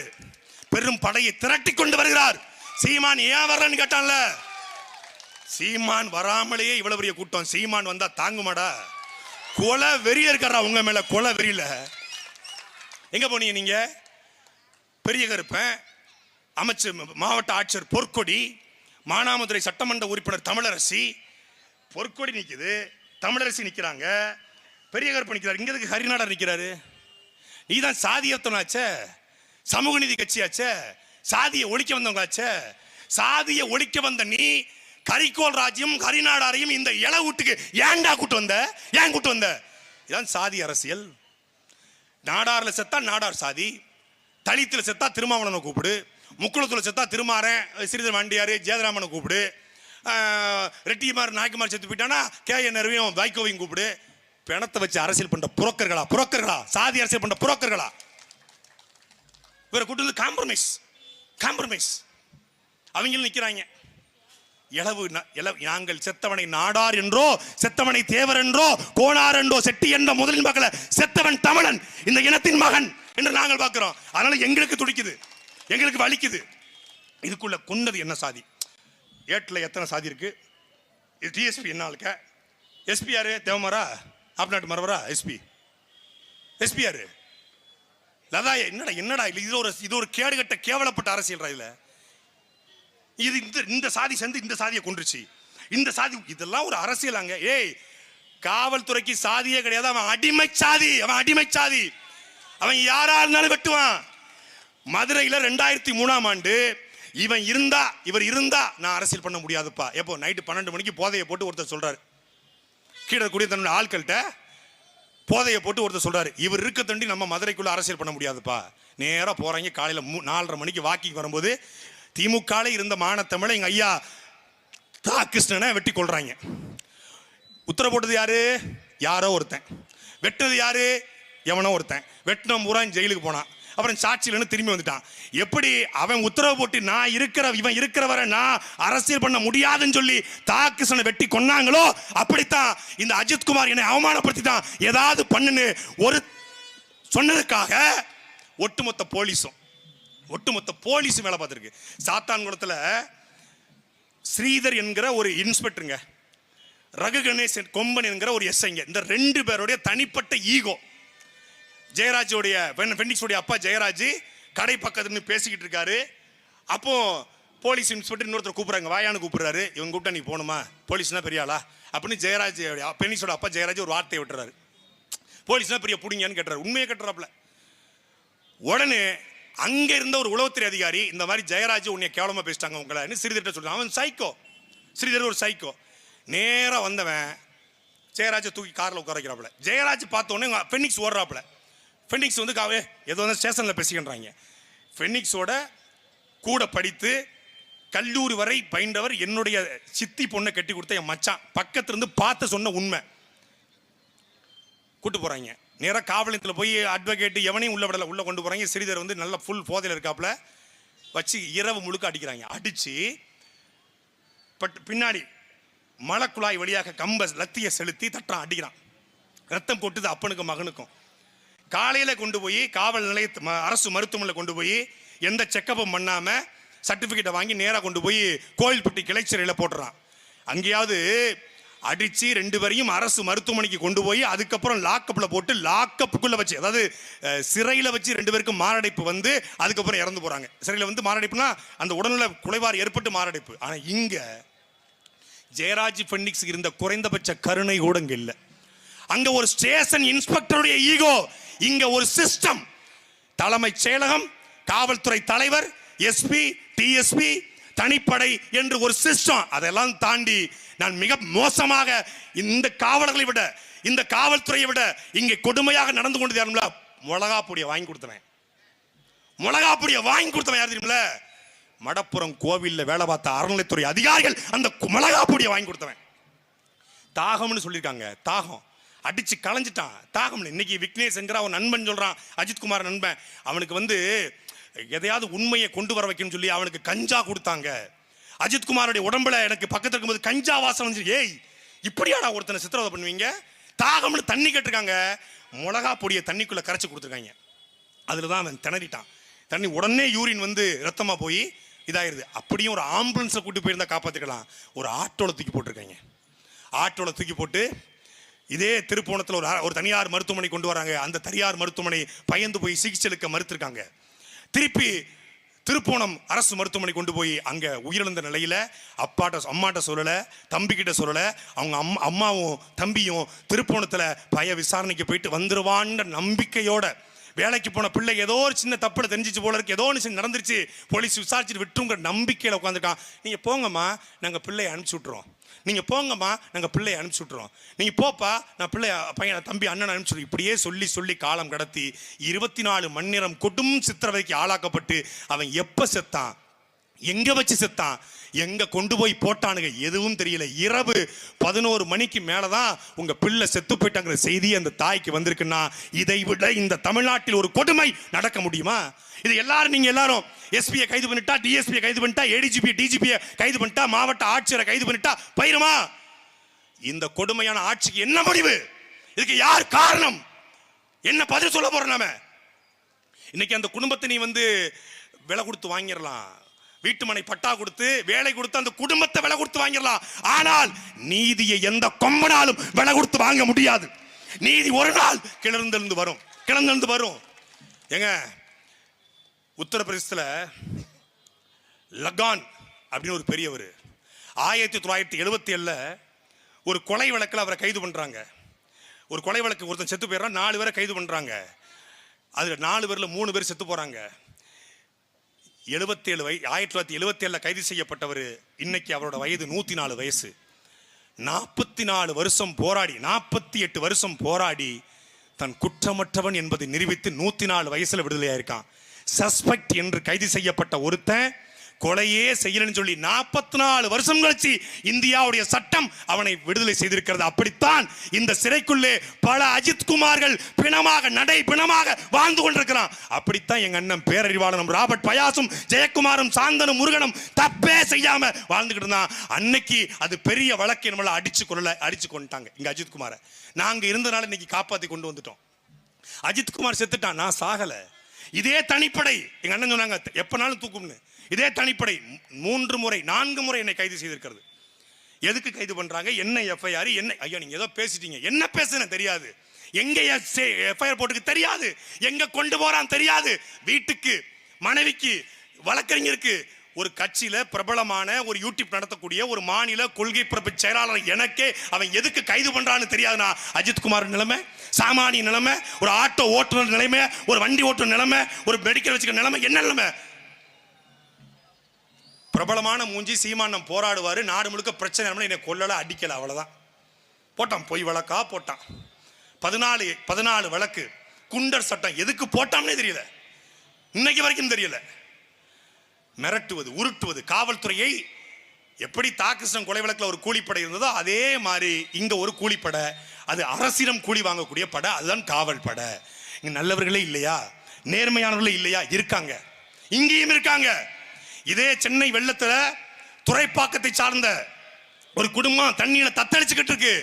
பெரும் படையை திரட்டி கொண்டு வருகிறார். சீமான் ஏன் வரலன்னு கேட்டான்ல, சீமான் வராமலேயே இவ்வளவு பெரிய கூட்டம், சீமான் வந்தா தாங்குமாடா? கொலை வெறிய இருக்காரா உங்க மேல? கொலை வெறியில எங்க போனீங்க நீங்க? பெரிய கருப்பன், அமைச்சர் மாவட்ட ஆட்சியர் பொற்கொடி, மானாமதுரை சட்டமன்ற உறுப்பினர் தமிழரசி, பொற்கொடி நிக்குது, தமிழரசி நிக்கிறாங்க, பெரிய கருப்பன் நிக்கிறார். இங்க எதுக்கு ஹரிநாடர் நிக்கிறாரு? நீதான் சாதியத்தனாச்சே, சமூக நீதி கட்சியாச்சே, சாதியை ஒழிக்க வந்தவங்களாச்சே. சாதியை ஒழிக்க வந்த நீ கரிக்கோல் ராஜ்யம் ஹரிநாடாரையும் இந்த இள வீட்டுக்கு ஏன்டா கூட்டு வந்த? ஏன் கூட்டு வந்த? இதான் சாதி அரசியல். நாடார்ல செத்தா நாடார் சாதி, தலித்துல செத்தா திருமாவளவனை கூப்பிடு, முக்குளத்துல செத்தா திருமாறன் ஸ்ரீதர் வாண்டியாரு ஜெயராமனை கூப்பிடு, ரெட்டிமார் நாய்க்குமார் செத்து போயிட்டானா KN நேருவையும் வைகோவையும் கூப்பிடு. பிணத்தை வச்சு அரசியல் பண்ற புரோக்கர்களா? புரோக்கர்களா? சாதி அரசியல் பண்ற புரோக்கர்களா? இவரை கூட்டு வந்து காம்ப்ரமைஸ் காம்ப்ரமைஸ் அவங்களும் நிக்கிறாங்க. நாங்கள் செத்தவனை நாடார் என்றோ செத்தவனை தேவர் என்றோ கோனார் என்றோ செட்டி என்ற முதலின் பார்க்கல, செத்தவன் தமிழன், இந்த இனத்தின் மகன் என்று நாங்கள் பார்க்கிறோம். அதனால எங்களுக்கு துடிக்குது, எங்களுக்கு வலிக்குது. இதுக்குள்ள கொண்டது என்ன சாதி? ஏட்டில் எத்தனை சாதி இருக்கு? டிஎஸ்பி என்ன ஆளுக்க? எஸ்பி யாரு? தேவமாரா? ஆப்நாட்டு மரவரா? எஸ்பி யாரு? லதா? என்னடா இது ஒரு கேடுகட்ட கேவலப்பட்ட அரசியல். இதுல இது இந்த சாதி சேர்ந்து இந்த சாதியை கொண்டுருச்சு, இந்த சாதி, இதெல்லாம் ஒரு அரசியலாங்க? காவல்துறைக்கு சாதியே கிடையாது. அவன் அடிமை சாதி, அவன் அடிமை சாதி. அவன் யாரா இருந்தாலும் வெட்டுவான். மதுரையில 2003ஆம் ஆண்டு இவர் இருந்தா நான் அரசியல் பண்ண முடியாதுப்பா. எப்போ நைட்டு 12 மணிக்கு போதையை போட்டு ஒருத்தர் சொல்றாரு, கீழே கூடிய தன்னுடைய ஆட்கள்கிட்ட போதையை போட்டு ஒருத்தர் சொல்றாரு, இவர் இருக்க தண்டி நம்ம மதுரைக்குள்ள அரசியல் பண்ண முடியாதுப்பா. நேரா போறாங்க. காலையில 4:30 மணிக்கு வாக்கிங் வரும்போது திமுக இருந்த மானத்தமிழ எங்க ஐயா தா கிருஷ்ணனை வெட்டி கொள்றாங்க. உத்தரவு போட்டது யாரு? யாரோ ஒருத்தன். வெட்டது யாரு? எவனோ ஒருத்தன். வெட்டின பூரா ஜெயிலுக்கு போனான். அப்புறம் சாட்சியில திரும்பி வந்துட்டான். எப்படி அவன் உத்தரவு போட்டு இவன் இருக்கிறவரை நான் அரசியல் பண்ண முடியாதுன்னு சொல்லி தாக்கிருஷ்ணனை வெட்டி கொன்னாங்களோ, அப்படித்தான் இந்த அஜித்குமார் என்னை அவமானப்படுத்திட்டான், ஏதாவது பண்ணுன்னு ஒரு சொன்னதுக்காக ஒட்டுமொத்த போலீஸும் வேலை பார்த்திருக்கு. சாத்தான்குளத்துல ஸ்ரீதர் என்கிற ஒரு இன்ஸ்பெக்டருங்க, ரகு கணேசன் கொம்பன் என்கிற ஒரு எஸ்ஐங்க, இந்த 2 பேருடைய தனிப்பட்ட ஈகோ. ஜெயராஜோடைய பெண்டிக்ஸோடைய அப்பா ஜெயராஜ் கடை பக்கத்துல பேசிக்கிட்டு இருக்காரு. அப்போ போலீஸ் இன்ஸ்பெக்டர் இன்னொருத்தர் கூப்பிடுறாங்க, வாயான்னு கூப்பிடுறாரு. இவங்க கூப்பிட்டா நீ போகணுமா, போலீஸ்னா பெரியாளா அப்படின்னு ஜெயராஜ் பெண்டிக்ஸோட அப்பா ஜெயராஜ் ஒரு வார்த்தையை விட்டுறாரு. போலீஸ்னா பெரிய புடிங்கன்னு கேட்டுறாரு. உண்மையை கேட்டுறாப்புல. உடனே அங்க இருந்த ஒரு உளவுத்துறை அதிகாரி, இந்த மாதிரி ஜெயராஜ் உன்னை கேவலமா பேசிட்டாங்க உங்களை ஸ்ரீதர்கிட்ட சொல்றான். அவன் சைக்கோ, ஸ்ரீதர் ஒரு சைக்கோ. நேரா வந்தவன் ஜெயராஜை தூக்கி கார்ல உட்கார வைக்கிறாப்புல. ஜெயராஜ் பார்த்த உடனே பெனிக்ஸ் ஓடுறாப்புல. ஃபெனிக்ஸ் வந்து ஏதோ வந்து ஸ்டேஷனில் பேசிக்கின்றாங்க. ஃபெனிக்ஸோட கூட படித்து கல்லூரி வரை பயின்றவர், என்னுடைய சித்தி பொண்ணை கட்டி கொடுத்த என் மச்சான், பக்கத்திலிருந்து பார்த்து சொன்ன உண்மை. கூட்டு போறாங்க நேராக காவல் நிலையத்தில் போய் அட்வொகேட் எவனையும் உள்ள விடல, உள்ள கொண்டு போறாங்க. ஸ்ரீதர் வந்து நல்ல ஃபுல் போதையில் இருக்காப்புல வச்சு இரவு முழுக்க அடிக்கிறாங்க. அடிச்சு பின்னாடி மலக்குழாய் வழியாக கம்ப லத்தியை செலுத்தி தட்டான், அடிக்கிறான். ரத்தம் கொட்டுது அப்பனுக்கும் மகனுக்கும். காலையில கொண்டு போய் காவல் நிலைய அரசு மருத்துவமனையில் கொண்டு போய் எந்த செக்கப்பும் பண்ணாம சர்டிபிகேட்டை வாங்கி நேராக கொண்டு போய் கோயில்பட்டி கிளைச்சிறையில் போட்டுறான். அங்கேயாவது அடிச்சு 2 பேரையும் அரசு மருத்துவமனைக்கு கொண்டு போய் அதுக்கப்புறம் லாக்கப்ல போட்டு லாக்கப்புக்குள்ள வச்சு, அதாவது சிறையில வச்சு 2 பேருக்கும் மாரடைப்பு வந்து அதுக்கப்புறம் இறந்து போறாங்க. சிறையில வந்து மாரடைப்புனா அந்த உடல்நல குறைபாடு ஏற்பட்டு மாரடைப்பு. ஆனா இங்க ஜெயராஜ் ஃபெனிக்ஸ் இருந்த குறைந்தபட்ச கருணை கூட இங்க இல்ல. அங்க ஒரு ஸ்டேஷன் இன்ஸ்பெக்டருடைய ஈகோ, இங்க ஒரு சிஸ்டம். தலைமைச் செயலகம், காவல்துறை தலைவர், எஸ்பி, டிஎஸ்பி, தனிப்படை என்று ஒரு சிஸ்டம். அதெல்லாம் தாண்டி நான் மிக மோசமாக இந்த காவலர்களை விட, இந்த காவல்துறையை விட இங்கே கொடுமையாக நடந்து கொண்டு மிளகா பொடியை வாங்கி கொடுத்தவன், மிளகா பொடியை வாங்கி கொடுத்தவன் யார் தெரியுமில? மடப்புறம் கோவில்ல வேலை பார்த்த அறநிலைத்துறை அதிகாரிகள் அந்த மிளகா பொடியை வாங்கி கொடுத்தவன். தாகம்னு சொல்லியிருக்காங்க. தாகம் அடிச்சு களைஞ்சிட்டான். தாகம் இன்னைக்கு விக்னேஷ் என்கிற அவன் நண்பன் சொல்றான், அஜித்குமார் நண்பன். அவனுக்கு எதையாவது உண்மையை கொண்டு வர வைக்கணும்னு சொல்லி அவனுக்கு கஞ்சா கொடுத்தாங்க. அஜித்குமாரோடைய உடம்புல எனக்கு பக்கத்துல இருக்கும்போது கஞ்சா வாசம் வந்து, ஏய் இப்படியாடா ஒருத்தனை சித்திரவதை பண்ணுவீங்க? தாகம்னு தண்ணி கேட்டிருக்காங்க, மிளகா பொடியை தண்ணிக்குள்ள கரைச்சி கொடுத்துருக்காங்க. அதுலதான் அவன் திணறிட்டான். தண்ணி உடனே யூரின் ரத்தமா போய் இதாயிருது. அப்படியும் ஒரு ஆம்புலன்ஸை கூட்டி போயிருந்தா காப்பாத்திக்கலாம். ஒரு ஆட்டோல தூக்கி போட்டிருக்காங்க. ஆட்டோல தூக்கி போட்டு இதே திருப்போணத்தில் ஒரு தனியார் மருத்துவமனை கொண்டு வராங்க. அந்த தனியார் மருத்துவமனை பயந்து போய் சிகிச்சை அளிக்க மறுத்திருக்காங்க. திருப்பி திருப்போணம் அரசு மருத்துவமனை கொண்டு போய் அங்க உயிரிழந்த நிலையில அம்மாட்ட சொல்லல, தம்பி கிட்ட சொல்லல. அவங்க அம்மாவும் தம்பியும் திருப்போணத்துல விசாரணைக்கு போயிட்டு வந்துருவான்ற நம்பிக்கையோட வேலைக்கு போன பிள்ளை ஏதோ ஒரு சின்ன தப்புல தெரிஞ்சிச்சு போல இருக்கு, ஏதோ ஒன்று நடந்துருச்சு, போலீஸ் விசாரிச்சுட்டு விட்டுங்கிற நம்பிக்கையில உட்காந்துருக்கான். நீங்க போங்கம்மா, நாங்க பிள்ளைய அனுப்பிச்சு விட்டுறோம். நீங்க போங்கம்மா, நாங்க பிள்ளைய அனுப்பிச்சு விட்டுறோம். நீங்க போப்பா, நான் பிள்ளைய பையன் தம்பி அண்ணன் அனுப்பிச்சு. இப்படியே சொல்லி சொல்லி காலம் கடத்தி 24 மணி நேரம் கொடும் சித்திரவதைக்கு ஆளாக்கப்பட்டு அவன் எப்ப செத்தான், எங்க வச்சு செத்தான், எங்க கொண்டு போய் போட்டானுங்க எதுவும் தெரியல. இரவு 11 மணிக்கு மேலதான் உங்க பிள்ளை செத்து போயிட்டாங்கிற செய்தி அந்த தாய்க்கு வந்திருக்குன்னா இதை விட இந்த தமிழ்நாட்டில் ஒரு கொடுமை நடக்க முடியுமா? இது நீங்க எல்லாரும் எஸ்பியை கைது பண்ணிட்டா, டிஎஸ்பியை கைது பண்ணிட்டா, ஏடிஜிபி டிஜிபியை கைது பண்ணிட்டா, மாவட்ட ஆட்சியரை கைது பண்ணிட்டா பயிரமா? இந்த கொடுமையான ஆட்சிக்கு என்ன முடிவு? இதுக்கு யார் காரணம்? என்ன பதில் சொல்ல போறோம் நாம? இன்னைக்கு அந்த குடும்பத்தை நீ விலை கொடுத்து வாங்கிடலாம், வீட்டு மனை பட்டா கொடுத்து வேலை கொடுத்து அந்த குடும்பத்தை விலை கொடுத்து வாங்கிடலாம். ஆனால் நீதியை எந்த கொம்பனாலும் விலை கொடுத்து வாங்க முடியாது. நீதி ஒரு நாள் கிளர்ந்தெழுந்து வரும். ஏங்க, உத்தரப்பிரதேசத்துல லகான் அப்படின்னு ஒரு பெரியவர் 1977 ஒரு கொலை வழக்கில் அவரை கைது பண்றாங்க. ஒரு கொலை வழக்கு ஒருத்தன் செத்து போயிடுறான், 4 பேரை கைது பண்றாங்க. அதுல 4 பேர்ல 3 பேர் செத்து போறாங்க. 1977 கைது செய்யப்பட்டவர் இன்னைக்கு அவரோட வயது 104 வயசு. 44 வருஷம் போராடி 48 வருஷம் போராடி தன் குற்றமற்றவன் என்பதை நிரூபித்து 104 வயசுல விடுதலையாயிருக்கான். சஸ்பெக்ட் என்று கைது செய்யப்பட்ட ஒருத்தன் கொலையே செய்யலன்னு சொல்லி 44 வருஷம் கழிச்சு இந்தியாவுடைய சட்டம் அவனை விடுதலை செய்திருக்கிறது. அப்படித்தான் இந்த சிறைக்குள்ளே பல அஜித்குமார்கள் பிணமாக வாழ்ந்து கொண்டிருக்கிறான். அப்படித்தான் எங்க அண்ணன் பேரறிவாளனும் ராபர்ட் பயாசும் ஜெயக்குமாரும் சாந்தனும் முருகனும் தப்பே செய்யாம வாழ்ந்துகிட்டு இருந்தான். அன்னைக்கு அது பெரிய வழக்கு, நம்மள அடிச்சு கொண்டுட்டாங்க. இங்க அஜித்குமாரை நாங்க இருந்தனால இன்னைக்கு காப்பாத்தி கொண்டு வந்துட்டோம். அஜித்குமார் செத்துட்டான், நான் சாகல. இதே தனிப்படை எங்க அண்ணன் சொன்னாங்க எப்பனாலும் தூக்கும்னு. இதே தனிப்படை 3 முறை 4 முறை என்னை கைது செய்திருக்கிறது. எதுக்கு கைது பண்றாங்க, என்ன எஃப்ஐஆர், என்ன? ஐயா நீங்க ஏதோ பேசிட்டீங்க, என்ன பேசுன தெரியாது, எங்க எஃப்ஐஆர் போட்டுக்கு தெரியாது, எங்க கொண்டு போறான் தெரியாது. வீட்டுக்கு மனைவிக்கு வழக்கறிஞருக்கு ஒரு கட்சியில பிரபலமான ஒரு யூடியூப் நடத்தக்கூடிய ஒரு மாநில கொள்கை பரப்பு செயலாளர் எனக்கே அவன் எதுக்கு கைது பண்றான்னு தெரியாதுனா அஜித்குமார் நிலைமை, சாமானிய நிலைமை, ஒரு ஆட்டோ ஓட்டுநர் நிலைமை, ஒரு வண்டி ஓட்டுநர் நிலைமை, ஒரு மெடிக்கல் வச்சுக்க நிலைமை, என்ன நிலைமை? பிரபலமான மூஞ்சி சீமானம் போராடுவாரு, நாடு முழுக்க பிரச்சனை, என்னை கொல்லல அடிக்கல, அவ்வளவுதான். போட்டான், பொய் வழக்கா போட்டான். 14 வழக்கு, குண்டர் சட்டம் எதுக்கு போட்டான்னே தெரியல, இன்னைக்கு வரைக்கும் தெரியல. மிரட்டுவது, உருட்டுவது, காவல்துறையை எப்படி தாகிருஷ்ணன் கொலை வழக்கில் ஒரு கூலிப்படை இருந்ததோ அதே மாதிரி இங்க ஒரு கூலிப்படை, அது அரசிடம் கூலி வாங்கக்கூடிய படை, அதுதான் காவல் படை. இங்க நல்லவர்களே இல்லையா, நேர்மையானவர்களே இல்லையா? இருக்காங்க, இங்கேயும் இருக்காங்க. இதே சென்னை வெள்ளத்துல துறைப்பாக்கத்தை சார்ந்த ஒரு குடும்பம் தண்ணியில தத்தளிச்சுக்கிட்டு இருக்கு.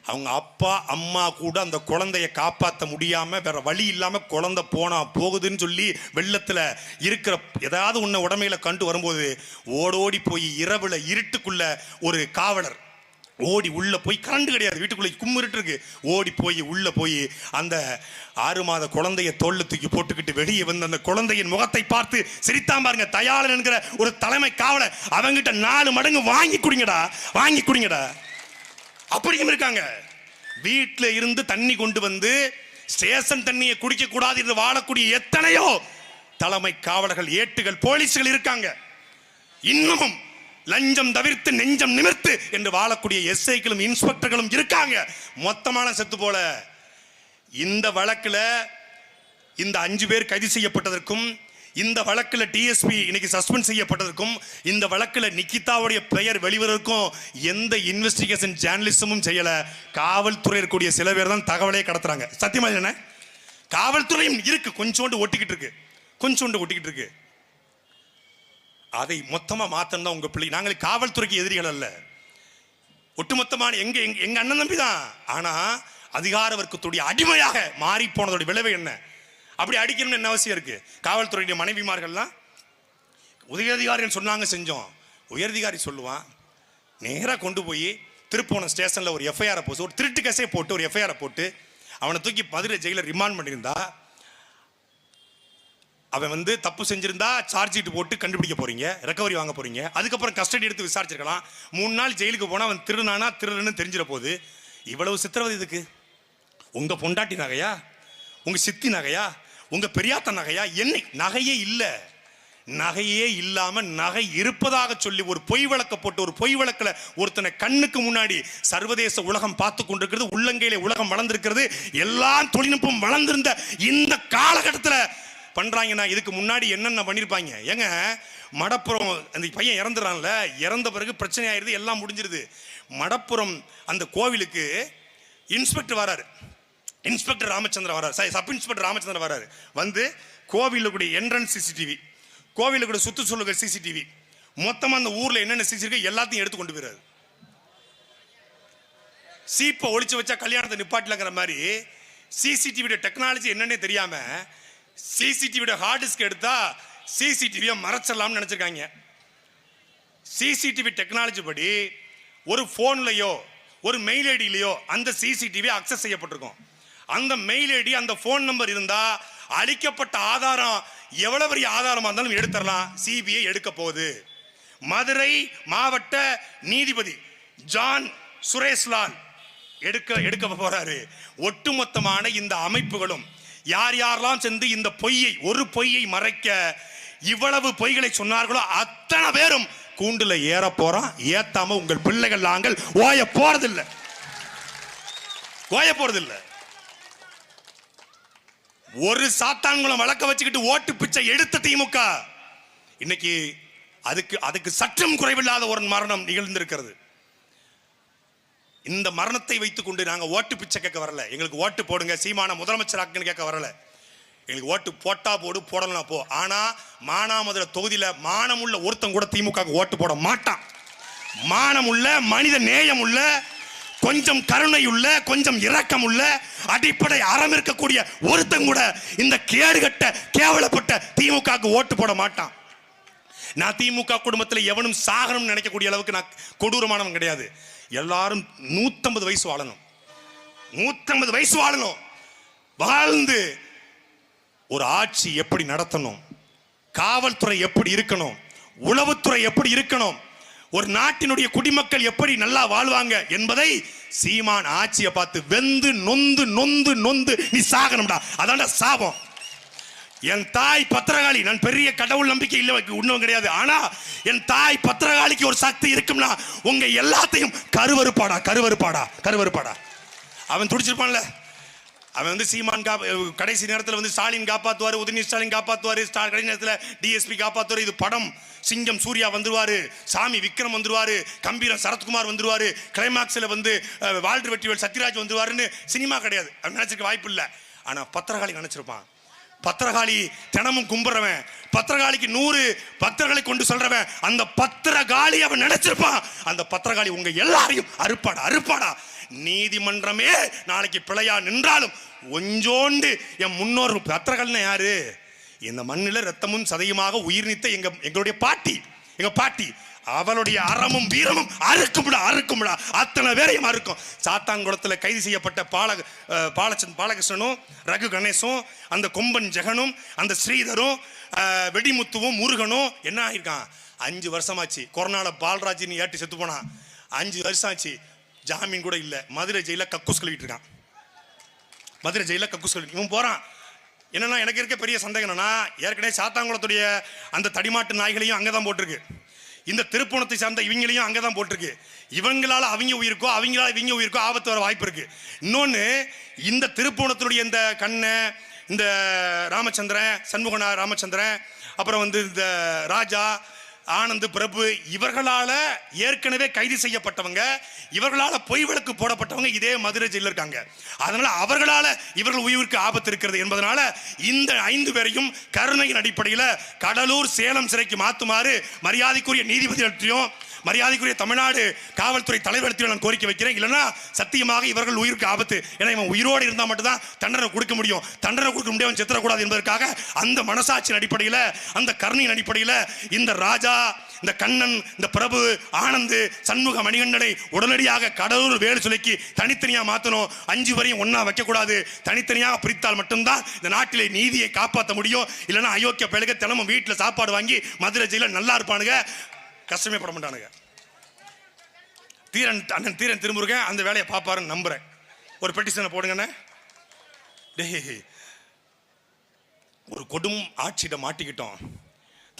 அவங்க அப்பா அம்மா கூட அந்த குழந்தைய காப்பாற்ற முடியாம வேற வழி இல்லாம குழந்தை போகுதுன்னு சொல்லி வெள்ளத்துல இருக்கிற ஏதாவது உன்னை உடமையில கண்டு வரும்போது ஓடோடி போய் இரவுல இருட்டுக்குள்ள ஒரு காவலர் ஓடி உள்ள போய், கரண்ட் கிடையாது வீட்டுக்குள்ள, கும்மிருட்டு இருக்கு, ஓடி போய் உள்ள போய் அந்த 6 மாத குழந்தைய தோல்ல தூக்கி போட்டுக்கிட்டு வெளியே வந்து அந்த குழந்தையின் முகத்தை பார்த்து சிரித்தான் பாருங்க. தயாளன் என்கிற ஒரு தலைமை காவலர், அவங்கிட்ட 4 மடங்கு வாங்கி குடிங்கடா. அப்படியும் இருக்காங்க. வீட்டுல இருந்து தண்ணி கொண்டு வந்து ஸ்டேஷன் தண்ணியை குடிக்க கூடாது என்று வாழக்கூடிய எத்தனையோ தலைமை காவலர்கள், ஏட்டுகள், போலீஸ்கள் இருக்காங்க. இன்னமும் லஞ்சம் தவிர்த்து நெஞ்சம் நிமிர்த்து என்று வாழக்கூடிய எஸ்ஐக்களும் இன்ஸ்பெக்டர்களும் இருக்காங்க. மொத்தமான செத்து போல இந்த வழக்குல இந்த 5 பேர் கைது செய்யப்பட்டதற்கும் இந்த வழக்குல டிஎஸ்பி இன்னைக்கு சஸ்பெண்ட் செய்யப்பட்டதற்கும் இந்த வழக்குல நிகிதாவுடைய பெயர் வெளிவதற்கும் எந்த இன்வெஸ்டிகேஷன் ஜேர்னலிசமும் செய்யல. காவல்துறை இருக்கக்கூடிய சில பேர் தான் தகவலே கடத்துறாங்க. சத்தியமா என்ன, காவல்துறையும் இருக்கு, கொஞ்சோண்டு ஒட்டிக்கிட்டு இருக்கு. அதை மொத்தமா மாத்தம் தான் உங்க பிள்ளை. நாங்கள் காவல்துறைக்கு எதிரிகள் அல்ல, ஒட்டுமொத்தமான எங்க அண்ணன் தம்பி தான். ஆனா அதிகார வர்க்கத்துடைய அடிமையாக மாறி போனதோட விளைவு என்ன? அப்படி அடிக்கணும்னு என்ன அவசியம் இருக்கு? காவல்துறையுடைய மனைவிமார்கள்லாம் உயரதிகாரிகள் சொன்னாங்க செஞ்சோம். உயரதிகாரி சொல்லுவான், நேராக கொண்டு போய் திருப்போணம் ஸ்டேஷனில் ஒரு எஃப்ஐஆரை போட்டு, ஒரு திருட்டு கேஸே போட்டு ஒரு எஃப்ஐஆரை போட்டு அவனை தூக்கி மதுரை ஜெயிலில் ரிமாண்ட் பண்ணியிருந்தா, அவன் தப்பு செஞ்சிருந்தா சார்ஜ் ஷீட் போட்டு கண்டுபிடிக்க போறீங்க, ரெக்கவரி வாங்க போறீங்க, அதுக்கப்புறம் கஸ்டடி எடுத்து விசாரிச்சிருக்கலாம். 3 நாள் ஜெயிலுக்கு போனா அவன் திருடுன்னு தெரிஞ்சிட போகுது. இவ்வளவு சித்திரவதை இதுக்கு? உங்க பொண்டாட்டி நகையா, உங்க சித்தி நகையா, உங்க பெரியாத்த நகையா? என்ன நகையே இல்ல, நகையே இல்லாம நகை இருப்பதாக சொல்லி ஒரு பொய் வழக்க போட்டு, ஒரு பொய் வழக்கில் ஒருத்தனை கண்ணுக்கு முன்னாடி சர்வதேச உலகம் பார்த்து கொண்டிருக்கிறது, உள்ளங்கையில உலகம் வளர்ந்திருக்கிறது, எல்லாம் தொழில்நுட்பம் வளர்ந்திருந்த இந்த காலகட்டத்தில் பண்றாங்கன்னா இதுக்கு முன்னாடி என்னென்ன பண்ணிருப்பாங்க? ஏங்க மடப்புறம் அந்த பையன் இறந்துறான்ல, இறந்த பிறகு பிரச்சனை ஆயிருது, எல்லாம் முடிஞ்சிருது. மடப்புறம் அந்த கோவிலுக்கு இன்ஸ்பெக்டர் வராரு, இன்ஸ்பெக்டர் ராமச்சந்திரன் வராரு, சப் இன்ஸ்பெக்டர் ராமச்சந்திரன் வராரு. கோவிலுடைய என்ட்ரன்ஸ் சிசிடிவி, கோவிலுடைய சுற்றுச்சூழல் சிசிடிவி, மொத்தமா அந்த ஊர்ல என்னென்ன சிசிடிவி எல்லாத்தையும் எடுத்து கொண்டு போயிறாரு. சீப்பை ஒளிச்சு வச்சா கல்யாணத்தை நிப்பாட்டலங்கிற மாதிரி சிசிடிவி டெக்னாலஜி என்னன்னே தெரியாம சிசிடிவி ஹார்ட் டிஸ்க் எடுத்தா சிசிடிவியை மறைச்சிடலாம்னு நினைச்சிருக்காங்க. சிசிடிவி டெக்னாலஜி படி ஒரு போன்லயோ ஒரு மெயில் ஐடியிலையோ அந்த சிசிடிவி அக்சஸ் செய்யப்பட்டிருக்கும். அந்த மெயில் ஐடி, அந்த போன் நம்பர் இருந்தா அளிக்கப்பட்ட ஆதாரம் எவ்வளவு பெரிய ஆதாரமா இருந்தாலும் எடுத்துடலாம். சிபிஐ எடுக்க போகுது. மதுரை மாவட்ட நீதிபதி ஜான் சுரேஷ்லால் எடுக்க போறாரு. ஒட்டுமொத்தமான இந்த அமைப்புகளும் யார் யாரெல்லாம் சேர்ந்து இந்த பொய்யை, ஒரு பொய்யை மறைக்க இவ்வளவு பொய்களை சொன்னார்களோ அத்தனை பேரும் கூண்டுல ஏற போறோம். ஏத்தாம உங்கள் பிள்ளைகள் நாங்கள் ஓய போறதில்லை. ஒரு சாத்தான்குளம் வழக்க வச்சுக்கிட்டு ஓட்டு பிச்சை எடுத்த திமுக இன்னைக்கு அதுக்கு சற்றும் குறைவில்லாத ஒரு மரணம் நிகழ்ந்திருக்கிறது. இந்த மரணத்தை வைத்துக் கொண்டு நாங்க ஓட்டு பிச்சை கேட்க வரல. எங்களுக்கு ஓட்டு போடுங்க, சீமான முதலமைச்சர் ஆக்குன்னு கேட்க வரல. எங்களுக்கு ஓட்டு போட்டா போடு, போடலாம் போ. ஆனா மானாமதுரை தொகுதியில மானமுள்ள ஒருத்தன் கூட திமுக ஓட்டு போட மாட்டான். மானமுள்ள, மனித நேயம் உள்ள, கொஞ்சம் கருணை உள்ள, கொஞ்சம் இரக்கம் உள்ள, அடிப்படை அறம் இருக்கக்கூடிய ஒருத்தன் கூட இந்த கேடுகட்ட கேவலப்பட்ட திமுக ஓட்டு போட மாட்டான். நான் திமுக குடும்பத்தில் எவனும் சாகணும்னு நினைக்கக்கூடிய அளவுக்கு நான் கொடூரமானவன் கிடையாது. எல்லாரும் 150 வயசு வாழணும், 150 வயசு வாழணும். வாழ்ந்து ஒரு ஆட்சி எப்படி நடத்தணும், காவல்துறை எப்படி இருக்கணும், உளவுத்துறை எப்படி இருக்கணும், ஒரு நாட்டினுடைய குடிமக்கள் எப்படி நல்லா வாழ்வாங்க என்பதை சீமான் ஆட்சியை பார்த்து வெந்து நொந்து நொந்து நொந்து நீ சாகணும்டா. அதான்டா சாபம். என் தாய் பத்திரகாளி, நான் பெரிய கடவுள் நம்பிக்கை இல்லை உண்மை கிடையாது. ஆனா என் தாய் பத்திரகாளிக்கு ஒரு சக்தி இருக்கும்னா உங்க எல்லாத்தையும் கருவறுப்பாடா. அவன் துடிச்சிருப்பான்ல, அவன் சீமான் கடைசி நேரத்தில் ஸ்டாலின் காப்பாத்துவாரு, உதயநிதி ஸ்டாலின் காப்பாத்துவாரு, கடைசி நேரத்தில் டிஎஸ்பி காப்பாத்துவாரு. இது படம். சிங்கம் சூர்யா வந்துருவாரு, சாமி விக்ரம் வந்துருவாரு, கம்பீரம் சரத்குமார் வந்துருவாரு, கிளைமாக்ஸ்ல வால்டர் வெற்றிவேல் சத்யராஜ் வந்துருவாருன்னு சினிமா கிடையாது. அவன் நினைச்சிருக்க வாய்ப்பு இல்லை. ஆனா பத்திரகாளி நினைச்சிருப்பான். பத்திரகாளி தினமும் கும்பிடுறவன், பத்திரகாளிக்கு 100 பக்தர்களை கொண்டு சொல்றவன், அந்த பத்திரகாளி அவன் நினைச்சிருப்பான். அந்த பத்திரகாளி உங்க எல்லாரையும் அறுப்பாடா. நீதிமன்றமே நாளைக்கு பிழையா நின்றாலும் கொஞ்சோண்டு என் முன்னோர் பத்திரகாளினா யாரு? இந்த மண்ணில் ரத்தமும் சதையுமாக உயிர் நீத்த எங்களுடைய பாட்டி, எங்க பாட்டி, அவளுடைய அறமும் வீரமும் அறுக்கும்டா. அத்தனை பேரையும் அறுக்கும். சாத்தான்குளத்தில் கைது செய்யப்பட்ட பாலகிருஷ்ணனும் ரகு கணேசும், அந்த கொம்பன் ஜெகனும், அந்த ஸ்ரீதரும், வெடிமுத்துவும், முருகனும் என்ன ஆயிருக்கான்? 5 வருஷமாச்சு. கொரோனால பால்ராஜின்னு ஏட்டி செத்து போனா 5 வருஷம் ஆச்சு. ஜாமீன் கூட இல்லை. மதுரை ஜெயில கக்கூஸ் கழுவிட்டு இருக்கான். இவன் போறான். என்னன்னா எனக்கு இருக்க பெரிய சந்தேகம் என்னன்னா, ஏற்கனவே சாத்தான்குளத்துடைய அந்த தடிமாட்டு நாய்களையும் அங்கதான் போட்டிருக்கு, இந்த திருப்போணத்தை சார்ந்த இவங்களையும் அங்கதான் போட்டிருக்கு. இவங்களால அவங்க உயிருக்கோ ஆபத்து வர வாய்ப்பு இருக்கு. இன்னொன்னு, இந்த திருப்போணத்தினுடைய இந்த கண்ணை, இந்த ராமச்சந்திரன், சண்முகனார் ராமச்சந்திரன், அப்புறம் வந்து இந்த ராஜா, ஆனந்த், பிரபு, இவர்களால ஏற்கனவே கைது செய்யப்பட்டவங்க, இவர்களால பொய் வழக்கு போடப்பட்டவங்க இதே மதுரை ஜெயில இருக்காங்க. அதனால அவர்களால இவர்கள் உயிருக்கு ஆபத்து இருக்கிறது என்பதனால இந்த 5 பேரையும் கருணையின் அடிப்படையில் கடலூர், சேலம் சிறைக்கு மாற்றுமாறு மரியாதைக்குரிய நீதிபதிகளிடத்தையும் மரியாதைக்குரிய தமிழ்நாடு காவல்துறை தலைவரிடத்தையும் நான் கோரிக்கை வைக்கிறேன். இல்லைன்னா சத்தியமாக இவர்கள் உயிருக்கு ஆபத்து. ஏன்னா இவன் உயிரோடு இருந்தால் மட்டும்தான் தண்டனை கொடுக்க முடியும். தண்டனை கொடுக்க முடியாது, செத்துறக்கூடாது என்பதற்காக அந்த மனசாட்சியின் அடிப்படையில், அந்த கருணையின் அடிப்படையில் இந்த ராஜா, இந்த கண்ணன், இந்த பிரபு, ஆனந்த், சண்முக, மணிகண்டனை உடனடியாக கடலூர் வேலு சிலைக்கு தனித்தனியாக மாற்றணும். 5 வரையும் ஒன்னா வைக்கக்கூடாது. தனித்தனியாக பிரித்தால் மட்டும்தான் இந்த நாட்டிலே நீதியை காப்பாற்ற முடியும். இல்லைன்னா அயோக்கிய பிள்ளைக தினமும் வீட்டில் சாப்பாடு வாங்கி மதுரை ஜெயில நல்லா இருப்பானுங்க, கஷ்டமே பட மாட்டானுங்க. அண்ணன் தீரன் திருமுருகன் அந்த வேலையை பார்ப்பாருன்னு நம்புறேன். ஒரு பெட்டிஷனை போடுங்கண்ணே. ஒரு கொடும் ஆட்சியிடம் மாட்டிக்கிட்டோம்.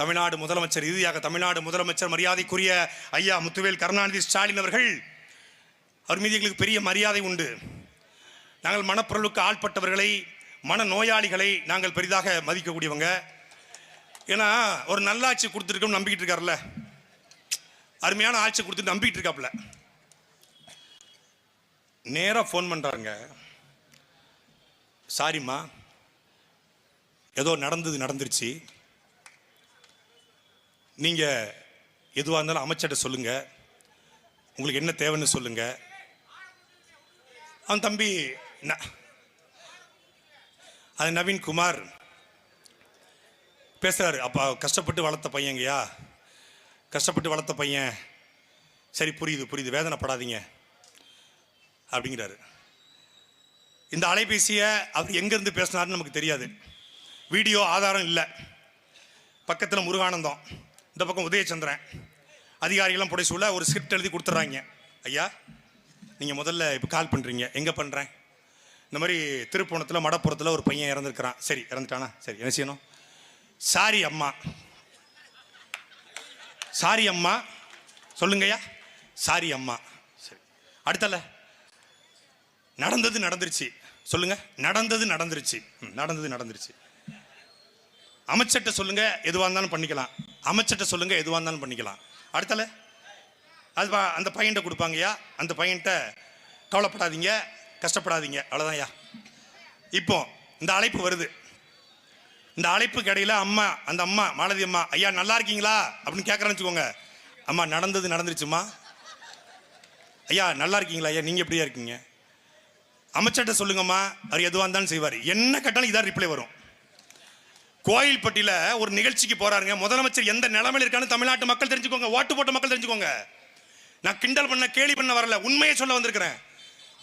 தமிழ்நாடு முதலமைச்சர், இறுதியாக தமிழ்நாடு முதலமைச்சர் மரியாதைக்குரிய ஐயா முத்துவேல் கருணாநிதி ஸ்டாலின் அவர்கள், அவர் மீது எங்களுக்கு பெரிய மரியாதை உண்டு. நாங்கள் மனப்பொருளுக்கு ஆள்பட்டவர்களை, மன நோயாளிகளை நாங்கள் பெரிதாக மதிக்கக்கூடியவங்க. ஏன்னா ஒரு நல்லாட்சி கொடுத்துருக்கோம் நம்பிக்கிட்டு இருக்காருல்ல, அருமையான ஆட்சி கொடுத்துட்டு நம்பிக்கிட்டு இருக்காப்புல. நேராக ஃபோன் பண்ணுறாங்க, சாரிம்மா ஏதோ நடந்துருச்சு, நீங்கள் எதுவாக இருந்தாலும் அமைச்சர்கிட்ட சொல்லுங்க, உங்களுக்கு என்ன தேவைன்னு சொல்லுங்க. அவன் தம்பி அது நவீன்குமார் பேசுகிறாரு. அப்பா கஷ்டப்பட்டு வளர்த்த பையங்கய்யா, கஷ்டப்பட்டு வளர்த்த பையன், சரி புரியுது, வேதனைப்படாதீங்க அப்படிங்கிறாரு. இந்த அலைபேசியை அவர் எங்கேருந்து பேசினாருன்னு நமக்கு தெரியாது, வீடியோ ஆதாரம் இல்லை. பக்கத்தில் முருகானந்தம், இந்த பக்கம் உதயச்சந்திரன், அதிகாரிகள்லாம் புடைசூழ ஒரு ஸ்கிரிப்ட் எழுதி கொடுத்துட்றாங்க. ஐயா நீங்கள் முதல்ல இப்போ கால் பண்ணுறீங்க, எங்கே பண்ணுறேன், இந்த மாதிரி திருப்போணத்தில் மடப்புறத்தில் ஒரு பையன் இறந்துருக்கிறான். சரி இறந்துட்டானா, சரி என்ன செய்யணும், சாரி அம்மா சொல்லுங்கய்யா, சாரி அம்மா. சரி அடுத்தல நடந்துருச்சு சொல்லுங்க, நடந்துருச்சு அமைச்சர்கிட்ட சொல்லுங்க, எதுவாக இருந்தாலும் பண்ணிக்கலாம், அமைச்சர்கிட்ட சொல்லுங்க, எதுவாக இருந்தாலும் பண்ணிக்கலாம். அடுத்தல அது அந்த பையன்கிட்ட கொடுப்பாங்கய்யா, அந்த பையன்கிட்ட கவலைப்படாதீங்க, கஷ்டப்படாதீங்க, அவ்வளோதான்யா. இப்போ இந்த அழைப்பு வருது. இந்த அழைப்புக்கு இடையில அந்த அம்மா மாலதி அம்மா, ஐயா நல்லா இருக்கீங்களா அப்படின்னு கேட்கறேன்னு வச்சுக்கோங்க. அம்மா நடந்துருச்சுமா, ஐயா நல்லா இருக்கீங்களா, ஐயா நீங்க எப்படியா இருக்கீங்க, அமைச்சர்கிட்ட சொல்லுங்கம்மா, அவர் எதுவாக இருந்தாலும் செய்வார், என்ன கேட்டாலும் இதான் ரிப்ளை வரும். கோயில்பட்டியில் ஒரு நிகழ்ச்சிக்கு போறாருங்க, முதலமைச்சர் எந்த நிலைமையில் இருக்கான்னு தமிழ்நாட்டு மக்கள் தெரிஞ்சுக்கோங்க, ஓட்டு போட்ட மக்கள் தெரிஞ்சுக்கோங்க. நான் கிண்டல் பண்ண கேலி பண்ண வரல, உண்மையை சொல்ல வந்திருக்கிறேன்.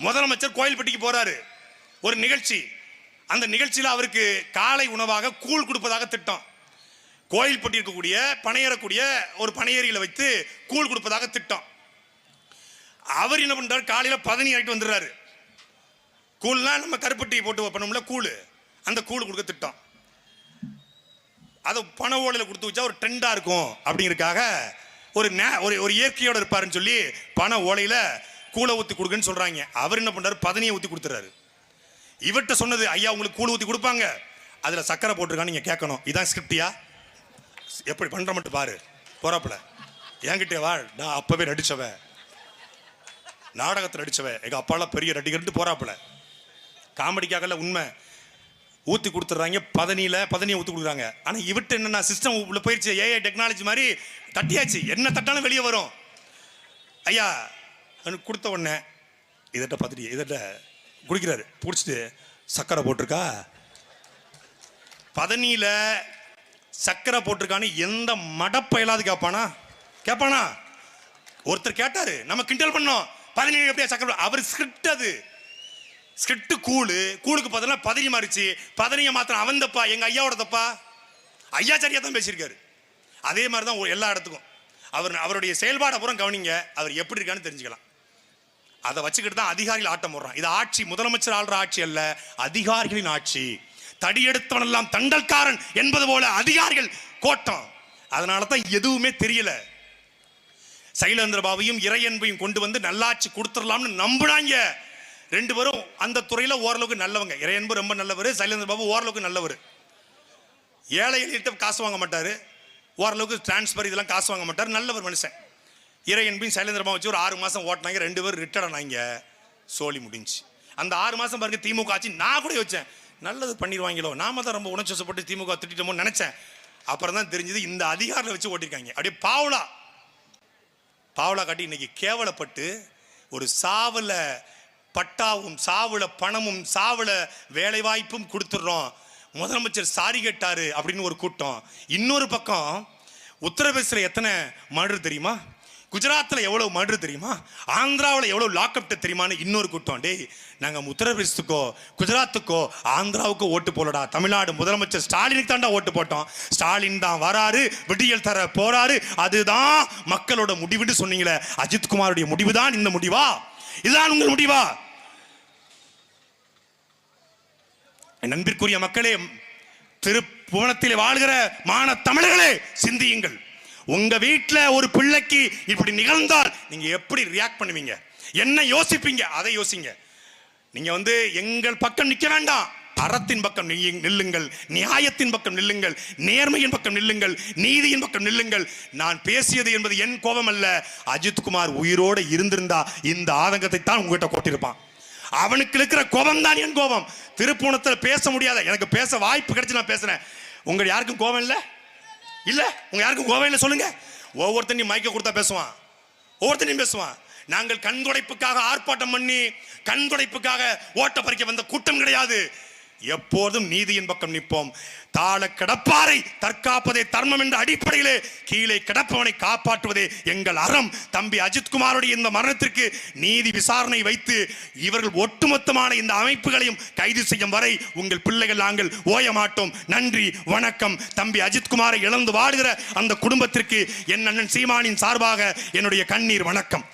முதலமைச்சர் கோயில்பட்டிக்கு போறாரு, ஒரு நிகழ்ச்சி. அந்த நிகழ்ச்சியில் அவருக்கு காலை உணவாக கூழ் கொடுப்பதாக திட்டம். கோயில்பட்டி இருக்கக்கூடிய பனையேறக்கூடிய ஒரு பனையேறியில் வைத்து கூழ் கொடுப்பதாக திட்டம். அவர் என்ன பண்றாரு, காலையில் 10 ஆகிட்டு வந்துடுறாரு. கூழ்னா நம்ம கருப்பட்டி போட்டு பண்ணோம்ல கூழ், அந்த கூழ் கொடுக்க திட்டம். அதை பண ஓலையில் கொடுத்து வச்சா ஒரு ட்ரெண்டா இருக்கும் அப்படிங்கிறதுக்காக ஒரு இயற்கையோடு இருப்பாருன்னு சொல்லி பண ஓலையில் கூழை ஊற்றி கொடுக்குன்னு சொல்றாங்க. அவர் என்ன பண்றாரு, 10 ஊற்றி கொடுத்துறாரு. இவர்கிட்ட சொன்னது, ஐயா உங்களுக்கு கூழ் ஊற்றி கொடுப்பாங்க, அதில் சக்கரை போட்டிருக்கான்னு நீங்கள் கேட்கணும், இதான் ஸ்கிரிப்டியா, எப்படி பண்ணுற மட்டும் பாரு. போறாப்புல என்கிட்ட வா, நான் அப்பவே நடிச்சவ, நாடகத்தில் நடிச்சவ, எங்கள் அப்பாலாம் பெரிய நடிகர்ட்டு போறாப்புல. காமெடிக்காகல உண்மை. ஊற்றி கொடுத்துட்றாங்க, 10 ஊற்றி கொடுக்குறாங்க. ஆனால் இவர்கிட்ட என்னென்ன சிஸ்டம் உள்ள போயிடுச்சு, ஏஐ டெக்னாலஜி மாதிரி தட்டியாச்சு, என்ன தட்டாலும் வெளியே வரும். ஐயா கொடுத்த உடனே இதட்ட பார்த்துட்டு இதட்ட குடிக்கிறாரு, பிடிச்சிட்டு சக்கரை போட்டிருக்கா, 10 சக்கரை போட்டிருக்கான்னு எந்த மடப்பயலாவது கேட்பானா? ஒருத்தர் கேட்டாரு, நம்ம கிண்டல் பண்ணோம், 17 எப்படியா சக்கரை, அவர் ஸ்கிரிப்ட், அது ஸ்கிரிப்ட் கூழுக்கு 10 மாறிச்சு, 10 மாத்திரம் அவன் தப்பா, எங்க ஐயாவோட தப்பா? ஐயா சரியா தான் பேசியிருக்காரு. அதே மாதிரி தான் எல்லா இடத்துக்கும் அவருடைய செயல்பாடை புறம் கவனிங்க, அவர் எப்படி இருக்கான்னு தெரிஞ்சுக்கலாம். அதை வச்சுக்கிட்டு தான் அதிகாரிகள் ஆட்டம் போடுறான். இது ஆட்சி முதலமைச்சர் ஆள்ற ஆட்சி அல்ல, அதிகாரிகளின் ஆட்சி. தடியெடுத்தவன் எல்லாம் தண்டல்காரன் என்பது போல அதிகாரிகள் கோட்டம். அதனால தான் எதுவுமே தெரியல. சைலேந்திர பாபுவையும் இறையன்பையும் கொண்டு வந்து நல்லாட்சி கொடுத்துடலாம்னு நம்புனாங்க. ரெண்டு பேரும் அந்த துறையில ஓரளவுக்கு நல்லவங்க. இறையன்பு ரொம்ப நல்லவர், சைலேந்திர பாபு ஓரளவுக்கு நல்லவர். ஏழை எளியிட்ட காசு வாங்க மாட்டாரு, ஓரளவுக்கு டிரான்ஸ்பர் இதெல்லாம் காசு வாங்க மாட்டார், நல்லவர் மனுஷன். இறையன்பின் சைலேந்திர பாபு வச்சு ஒரு 6 மாசம் ஓட்டினாங்க, 2 பேரும் ரிட்டர்ட் ஆனாங்க, சோழி முடிஞ்சு. அந்த 6 மாசம் பாருங்க திமுக ஆச்சு. நான் கூட யோசிச்சேன் நல்லது பண்ணிடுவாங்களோ, நாம தான் ரொம்ப உணர்ச்சி வசப்பட்டு திமுக திட்டமோன்னு நினைச்சேன். அப்புறம் தான் தெரிஞ்சது இந்த அதிகாரில் வச்சு ஓட்டிருக்காங்க. அப்படியே பாவலா காட்டி இன்னைக்கு கேவலப்பட்டு ஒரு சாவுல பட்டாவும் சாவுல பணமும் சாவுல வேலை வாய்ப்பும் கொடுத்துடுறோம், முதலமைச்சர் சாரி கேட்டாரு அப்படின்னு ஒரு கூட்டம். இன்னொரு பக்கம் உத்தரப்பிரதேசத்தில் எத்தனை மர்டர் தெரியுமா, குஜராத்தில் எவ்வளவு மர்டர் தெரியுமா, ஆந்திராவில் எவ்வளவு லாக்அப் தெரியுமான்னு இன்னொரு கூட்டம். டேய், நாங்கள் உத்தரப்பிரதேசத்துக்கோ குஜராத்துக்கோ ஆந்திராவுக்கோ ஓட்டு போலடா, தமிழ்நாடு முதலமைச்சர் ஸ்டாலினுக்கு தாண்டா ஓட்டு போட்டோம். ஸ்டாலின் தான் வராரு, விடியல் தர போறாரு, அதுதான் மக்களோட முடிவுன்னு சொன்னீங்களே, அஜித்குமாருடைய முடிவு தான் இந்த முடிவா? இதுதான் உங்கள் முடிவா? நண்பிற்குரிய மக்களே, திருப்புவனத்தில் வாழ்கிற மான தமிழர்களே, சிந்தியுங்கள். உங்க வீட்டுல ஒரு பிள்ளைக்கு இப்படி நிகழ்ந்தால் நீங்க எப்படி ரியாக்ட் பண்ணுவீங்க, என்ன யோசிப்பீங்க, அதை யோசிங்க. நீங்க எங்கள் பக்கம் நிக்க வேண்டாம், அறத்தின் பக்கம் நில்லுங்கள், நியாயத்தின் பக்கம் நில்லுங்கள், நேர்மையின் பக்கம் நில்லுங்கள், நீதியின் பக்கம் நில்லுங்கள். நான் பேசியது என்பது என் கோபம் அல்ல. அஜித்குமார் உயிரோடு இருந்திருந்தா இந்த ஆதங்கத்தை தான் உங்ககிட்ட கொட்டிருப்பான். அவனுக்கு இருக்கிற கோபம் தான் என் கோபம். திருப்புவனத்தில் பேச முடியாத, எனக்கு பேச வாய்ப்பு கிடைச்சு நான் பேசுறேன். உங்க யாருக்கும் கோபம் இல்லை? இல்ல, உங்க யாருக்கும் கோபம் இல்லை சொல்லுங்க. ஒவ்வொருத்தனையும் மைக்க கொடுத்தா பேசுவான், ஒவ்வொருத்தனையும் பேசுவான். நாங்கள் கண்துடைப்புக்காக ஆர்ப்பாட்டம் பண்ணி கண்துடைப்புக்காக ஓட்ட பறிக்க வந்த கூட்டம் கிடையாது. எப்போதும் நீதியின் பக்கம் நிற்போம். தாழ கிடப்பாரை தற்காப்பதே தர்மம் என்ற அடிப்படையிலே கீழே கிடப்பவனை காப்பாற்றுவதே எங்கள் அறம். தம்பி அஜித்குமாருடைய இந்த மரணத்திற்கு நீதி விசாரணை வைத்து இவர்கள் ஒட்டுமொத்தமான இந்த அமைப்புகளையும் கைது செய்யும் வரை உங்கள் பிள்ளைகள் நாங்கள் ஓய மாட்டோம். நன்றி, வணக்கம். தம்பி அஜித்குமாரை இழந்து வாடுகிற அந்த குடும்பத்திற்கு என் அண்ணன் சீமானின் சார்பாக என்னுடைய கண்ணீர் வணக்கம்.